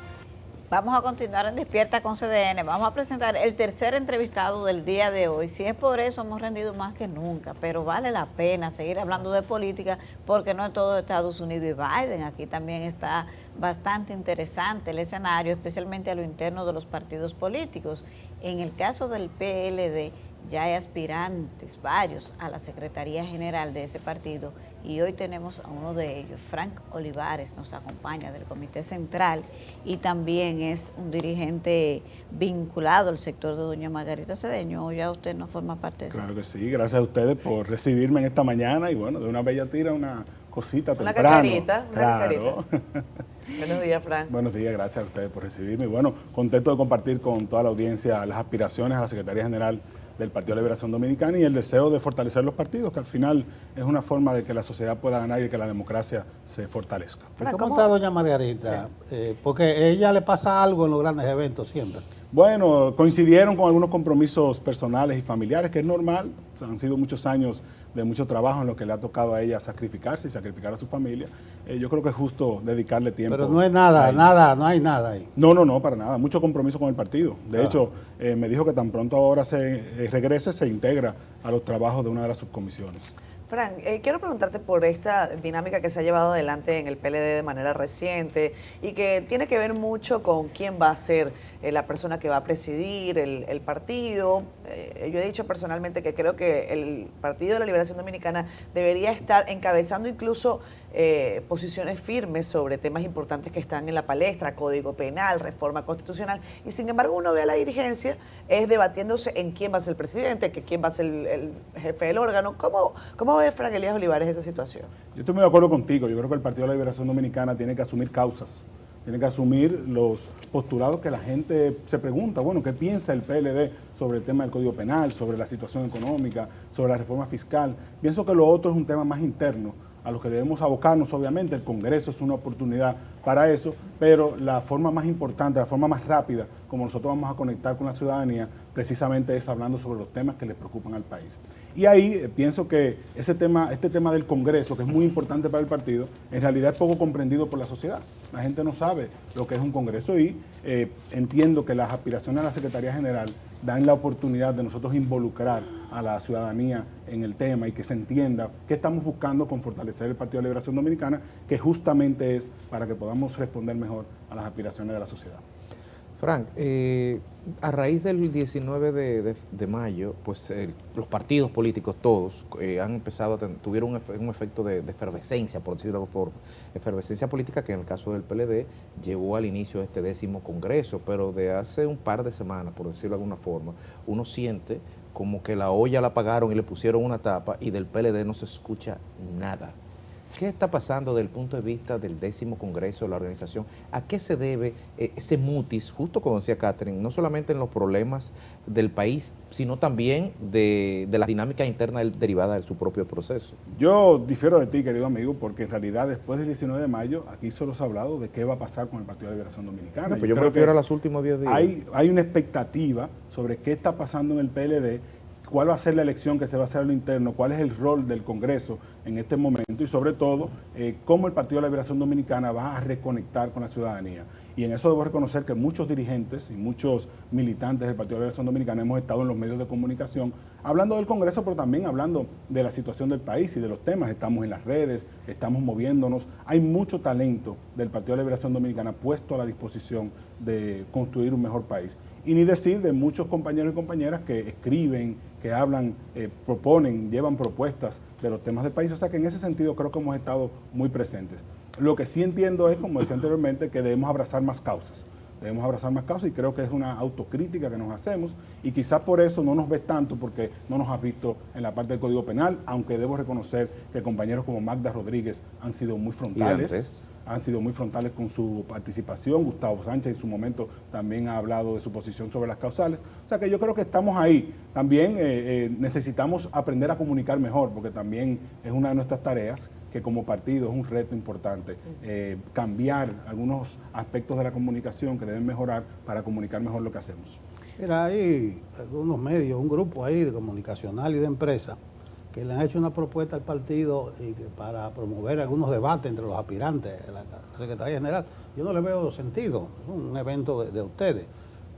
Vamos a continuar en Despierta con CDN. Vamos a presentar el tercer entrevistado del día de hoy. Si es por eso, hemos rendido más que nunca, pero vale la pena seguir hablando de política porque no es todo Estados Unidos y Biden. Aquí también está bastante interesante el escenario, especialmente a lo interno de los partidos políticos. En el caso del PLD, ya hay aspirantes, varios, a la Secretaría General de ese partido, y hoy tenemos a uno de ellos. Frank Olivares nos acompaña del Comité Central y también es un dirigente vinculado al sector de doña Margarita Cedeño. ¿O ya usted no forma parte de eso? Claro que sí, gracias a ustedes por recibirme en esta mañana y bueno, de una bella tira, una cosita Una temprano. cacarita, una Claro. Buenos días, Frank. Buenos días, gracias a ustedes por recibirme. Y bueno, contento de compartir con toda la audiencia las aspiraciones a la Secretaría General del Partido de Liberación Dominicana y el deseo de fortalecer los partidos, que al final es una forma de que la sociedad pueda ganar y que la democracia se fortalezca. ¿Cómo está doña Margarita? Porque a ella le pasa algo en los grandes eventos siempre. Bueno, coincidieron con algunos compromisos personales y familiares, que es normal. Han sido muchos años de mucho trabajo en lo que le ha tocado a ella sacrificarse y sacrificar a su familia. Yo creo que es justo dedicarle tiempo. Pero no es nada, no hay nada ahí. No, para nada. Mucho compromiso con el partido. De hecho, me dijo que tan pronto ahora regrese, se integra a los trabajos de una de las subcomisiones. Frank, quiero preguntarte por esta dinámica que se ha llevado adelante en el PLD de manera reciente y que tiene que ver mucho con quién va a ser la persona que va a presidir el partido. Yo he dicho personalmente que creo que el Partido de la Liberación Dominicana debería estar encabezando incluso posiciones firmes sobre temas importantes que están en la palestra, Código Penal, reforma constitucional, y sin embargo uno ve a la dirigencia debatiéndose en quién va a ser el presidente, que quién va a ser el jefe del órgano. ¿Cómo ve Frank Elías Olivares esa situación? Yo estoy muy de acuerdo contigo. Yo creo que el Partido de la Liberación Dominicana tiene que asumir causas, tiene que asumir los postulados que la gente se pregunta. Bueno, ¿qué piensa el PLD sobre el tema del Código Penal, sobre la situación económica, sobre la reforma fiscal? Pienso que lo otro es un tema más interno, a los que debemos abocarnos. Obviamente el Congreso es una oportunidad para eso, pero la forma más importante, la forma más rápida como nosotros vamos a conectar con la ciudadanía, precisamente es hablando sobre los temas que les preocupan al país. Y ahí pienso que este tema del Congreso, que es muy importante para el partido, en realidad es poco comprendido por la sociedad. La gente no sabe lo que es un Congreso y entiendo que las aspiraciones a la Secretaría General dan la oportunidad de nosotros involucrar a la ciudadanía en el tema y que se entienda qué estamos buscando con fortalecer el Partido de la Liberación Dominicana, que justamente es para que podamos responder mejor a las aspiraciones de la sociedad. Frank, a raíz del 19 de mayo, pues los partidos políticos todos han empezado tuvieron un efecto de efervescencia, por decirlo de alguna forma, efervescencia política que en el caso del PLD llevó al inicio de este 10º Congreso, pero de hace un par de semanas, por decirlo de alguna forma, uno siente como que la olla la apagaron y le pusieron una tapa y del PLD no se escucha nada. ¿Qué está pasando desde el punto de vista del 10º Congreso de la organización? ¿A qué se debe ese mutis, justo como decía Catherine, no solamente en los problemas del país, sino también de la dinámica interna derivada de su propio proceso? Yo difiero de ti, querido amigo, porque en realidad después del 19 de mayo, aquí solo se ha hablado de qué va a pasar con el Partido de Liberación Dominicana. No, pues yo me refiero a los últimos 10 días. Hay una expectativa sobre qué está pasando en el PLD, cuál va a ser la elección que se va a hacer a lo interno, cuál es el rol del Congreso en este momento y sobre todo cómo el Partido de la Liberación Dominicana va a reconectar con la ciudadanía. Y en eso debo reconocer que muchos dirigentes y muchos militantes del Partido de la Liberación Dominicana hemos estado en los medios de comunicación hablando del Congreso, pero también hablando de la situación del país y de los temas. Estamos en las redes, estamos moviéndonos. Hay mucho talento del Partido de la Liberación Dominicana puesto a la disposición de construir un mejor país. Y ni decir de muchos compañeros y compañeras que escriben, que hablan, proponen, llevan propuestas de los temas del país. O sea que en ese sentido creo que hemos estado muy presentes. Lo que sí entiendo es, como decía anteriormente, que debemos abrazar más causas. Debemos abrazar más causas y creo que es una autocrítica que nos hacemos y quizás por eso no nos ves tanto porque no nos has visto en la parte del Código Penal, aunque debo reconocer que compañeros como Magda Rodríguez han sido muy frontales. Han sido muy frontales con su participación. Gustavo Sánchez en su momento también ha hablado de su posición sobre las causales. O sea que yo creo que estamos ahí. También necesitamos aprender a comunicar mejor, porque también es una de nuestras tareas, que como partido es un reto importante, cambiar algunos aspectos de la comunicación que deben mejorar para comunicar mejor lo que hacemos. Mira, hay algunos medios, un grupo ahí de comunicacional y de empresa que le han hecho una propuesta al partido para promover algunos debates entre los aspirantes a la Secretaría General. Yo no le veo sentido, es un evento de ustedes.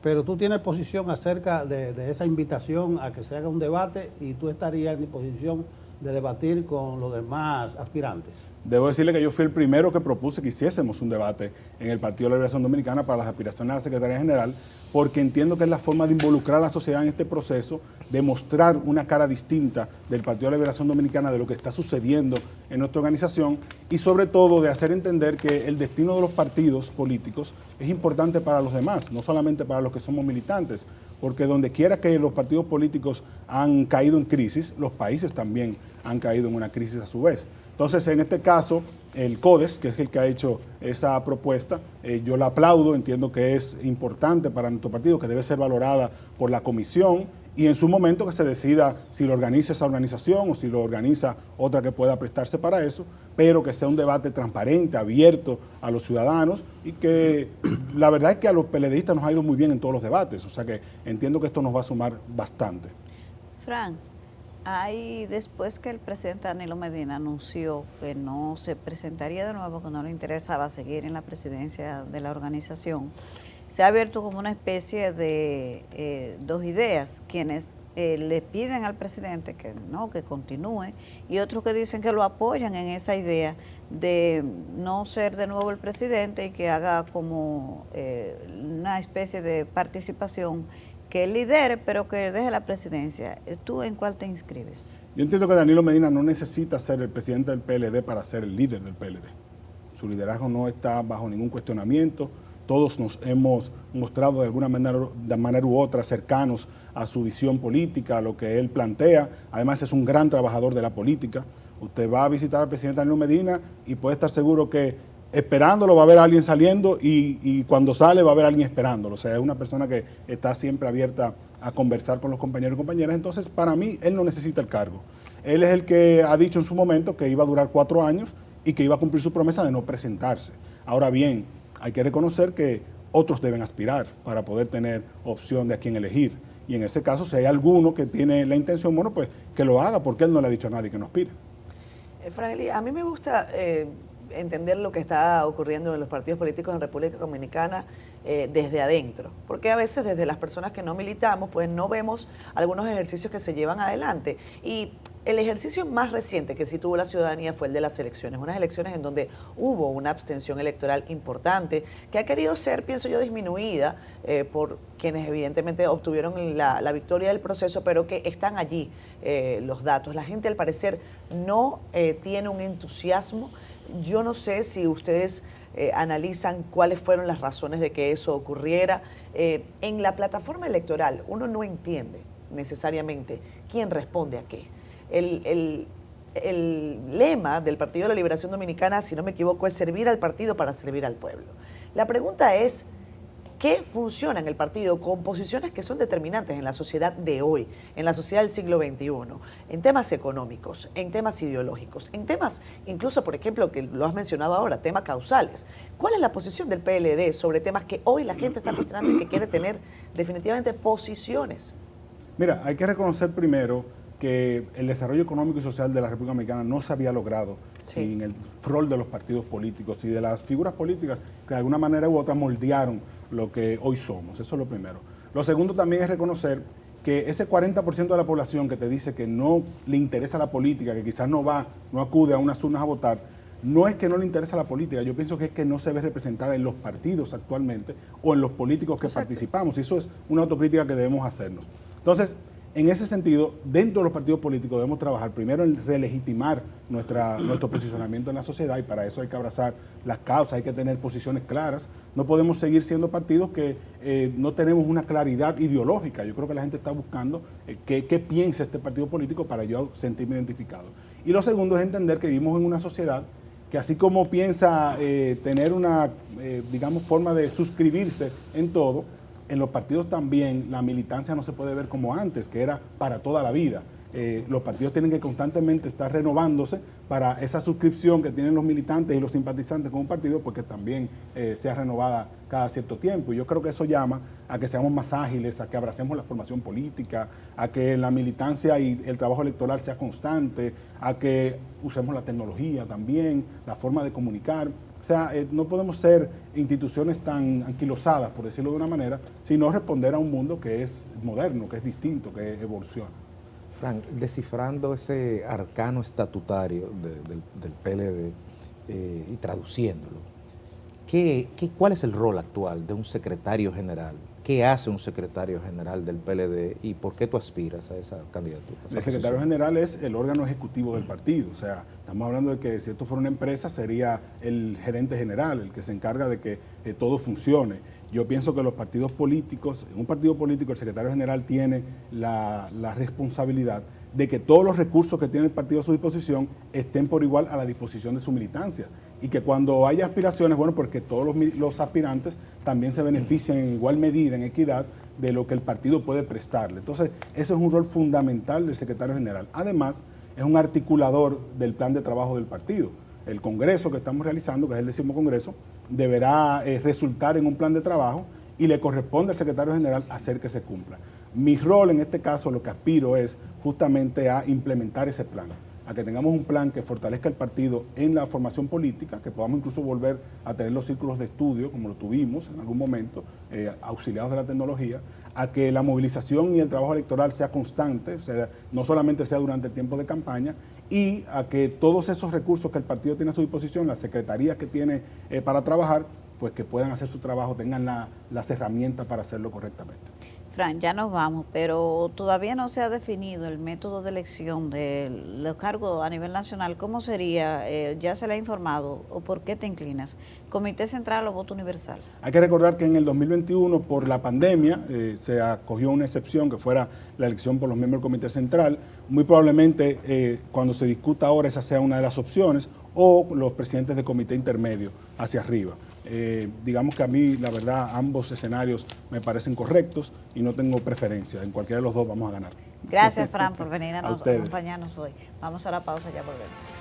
Pero tú tienes posición acerca de esa invitación a que se haga un debate y tú estarías en posición de debatir con los demás aspirantes. Debo decirle que yo fui el primero que propuse que hiciésemos un debate en el Partido de la Liberación Dominicana para las aspiraciones a la Secretaría General, porque entiendo que es la forma de involucrar a la sociedad en este proceso, de mostrar una cara distinta del Partido de la Liberación Dominicana de lo que está sucediendo en nuestra organización y sobre todo de hacer entender que el destino de los partidos políticos es importante para los demás, no solamente para los que somos militantes, porque donde quiera que los partidos políticos han caído en crisis, los países también han caído en una crisis a su vez. Entonces, en este caso, el CODES, que es el que ha hecho esa propuesta, yo la aplaudo, entiendo que es importante para nuestro partido, que debe ser valorada por la comisión y en su momento que se decida si lo organiza esa organización o si lo organiza otra que pueda prestarse para eso, pero que sea un debate transparente, abierto a los ciudadanos y que la verdad es que a los PLDistas nos ha ido muy bien en todos los debates, o sea que entiendo que esto nos va a sumar bastante. Fran, después que el presidente Danilo Medina anunció que no se presentaría de nuevo, que no le interesaba seguir en la presidencia de la organización, se ha abierto como una especie de dos ideas, quienes le piden al presidente que no, que continúe, y otros que dicen que lo apoyan en esa idea de no ser de nuevo el presidente y que haga como una especie de participación, que él lidere, pero que deje la presidencia. ¿Tú en cuál te inscribes? Yo entiendo que Danilo Medina no necesita ser el presidente del PLD para ser el líder del PLD. Su liderazgo no está bajo ningún cuestionamiento. Todos nos hemos mostrado de alguna manera u otra cercanos a su visión política, a lo que él plantea. Además, es un gran trabajador de la política. Usted va a visitar al presidente Danilo Medina y puede estar seguro que esperándolo va a haber alguien saliendo y cuando sale va a haber alguien esperándolo. O sea, es una persona que está siempre abierta a conversar con los compañeros y compañeras. Entonces, para mí, él no necesita el cargo. Él es el que ha dicho en su momento que iba a durar 4 años y que iba a cumplir su promesa de no presentarse. Ahora bien, hay que reconocer que otros deben aspirar para poder tener opción de a quién elegir. Y en ese caso, si hay alguno que tiene la intención, bueno, pues que lo haga, porque él no le ha dicho a nadie que no aspire. Fraile, a mí me gusta entender lo que está ocurriendo en los partidos políticos en República Dominicana desde adentro, porque a veces desde las personas que no militamos pues no vemos algunos ejercicios que se llevan adelante, y el ejercicio más reciente que sí tuvo la ciudadanía fue el de las elecciones, unas elecciones en donde hubo una abstención electoral importante que ha querido ser, pienso yo, disminuida por quienes evidentemente obtuvieron la victoria del proceso, pero que están allí los datos. La gente al parecer no tiene un entusiasmo. Yo no sé si ustedes analizan cuáles fueron las razones de que eso ocurriera. En la plataforma electoral uno no entiende necesariamente quién responde a qué. El lema del Partido de la Liberación Dominicana, si no me equivoco, es servir al partido para servir al pueblo. La pregunta es, ¿qué funciona en el partido con posiciones que son determinantes en la sociedad de hoy, en la sociedad del siglo XXI, en temas económicos, en temas ideológicos, en temas, incluso, por ejemplo, que lo has mencionado ahora, temas causales? ¿Cuál es la posición del PLD sobre temas que hoy la gente está cuestionando y que quiere tener definitivamente posiciones? Mira, hay que reconocer primero que el desarrollo económico y social de la República Dominicana no se había logrado sin el rol de los partidos políticos y de las figuras políticas que de alguna manera u otra moldearon lo que hoy somos. Eso es lo primero. Lo segundo también es reconocer que ese 40% de la población que te dice que no le interesa la política, que quizás no acude a unas urnas a votar, no es que no le interesa la política, yo pienso que es que no se ve representada en los partidos actualmente o en los políticos que participamos, y eso es una autocrítica que debemos hacernos. Entonces, en ese sentido, dentro de los partidos políticos debemos trabajar primero en relegitimar nuestro posicionamiento en la sociedad, y para eso hay que abrazar las causas, hay que tener posiciones claras. No podemos seguir siendo partidos que no tenemos una claridad ideológica. Yo creo que la gente está buscando qué piensa este partido político para yo sentirme identificado. Y lo segundo es entender que vivimos en una sociedad que, así como piensa tener una, digamos, forma de suscribirse en todo, en los partidos también la militancia no se puede ver como antes, que era para toda la vida, los partidos tienen que constantemente estar renovándose para esa suscripción que tienen los militantes y los simpatizantes con un partido, porque también sea renovada cada cierto tiempo. Y yo creo que eso llama a que seamos más ágiles, a que abracemos la formación política, a que la militancia y el trabajo electoral sea constante, a que usemos la tecnología también, la forma de comunicar. O sea, no podemos ser instituciones tan anquilosadas, por decirlo de una manera, sino responder a un mundo que es moderno, que es distinto, que evoluciona. Frank, descifrando ese arcano estatutario del PLD y traduciéndolo, ¿cuál es el rol actual de un secretario general? ¿Qué hace un secretario general del PLD y por qué tú aspiras a esa candidatura? El secretario general es el órgano ejecutivo del partido, o sea, estamos hablando de que si esto fuera una empresa sería el gerente general, el que se encarga de que todo funcione. Yo pienso que los partidos políticos, en un partido político el secretario general tiene la responsabilidad de que todos los recursos que tiene el partido a su disposición estén por igual a la disposición de su militancia. Y que cuando haya aspiraciones, bueno, porque todos los aspirantes también se benefician en igual medida, en equidad, de lo que el partido puede prestarle. Entonces, ese es un rol fundamental del secretario general. Además, es un articulador del plan de trabajo del partido. El congreso que estamos realizando, que es el 10º congreso, deberá resultar en un plan de trabajo y le corresponde al secretario general hacer que se cumpla. Mi rol en este caso, lo que aspiro es justamente a implementar ese plan, a que tengamos un plan que fortalezca el partido en la formación política, que podamos incluso volver a tener los círculos de estudio, como lo tuvimos en algún momento, auxiliados de la tecnología, a que la movilización y el trabajo electoral sea constante, o sea, no solamente sea durante el tiempo de campaña, y a que todos esos recursos que el partido tiene a su disposición, las secretarías que tiene para trabajar, pues que puedan hacer su trabajo, tengan las herramientas para hacerlo correctamente. Fran, ya nos vamos, pero todavía no se ha definido el método de elección de los cargos a nivel nacional. ¿Cómo sería? ¿Ya se le ha informado o por qué te inclinas? ¿Comité Central o voto universal? Hay que recordar que en el 2021, por la pandemia, se acogió una excepción que fuera la elección por los miembros del Comité Central. Muy probablemente, cuando se discuta ahora, esa sea una de las opciones, o los presidentes de comité intermedio hacia arriba. Digamos que a mí, la verdad, ambos escenarios me parecen correctos y no tengo preferencia. En cualquiera de los dos vamos a ganar. Gracias, Fran, por venir a ustedes. acompañarnos hoy. Vamos a la pausa, ya volvemos.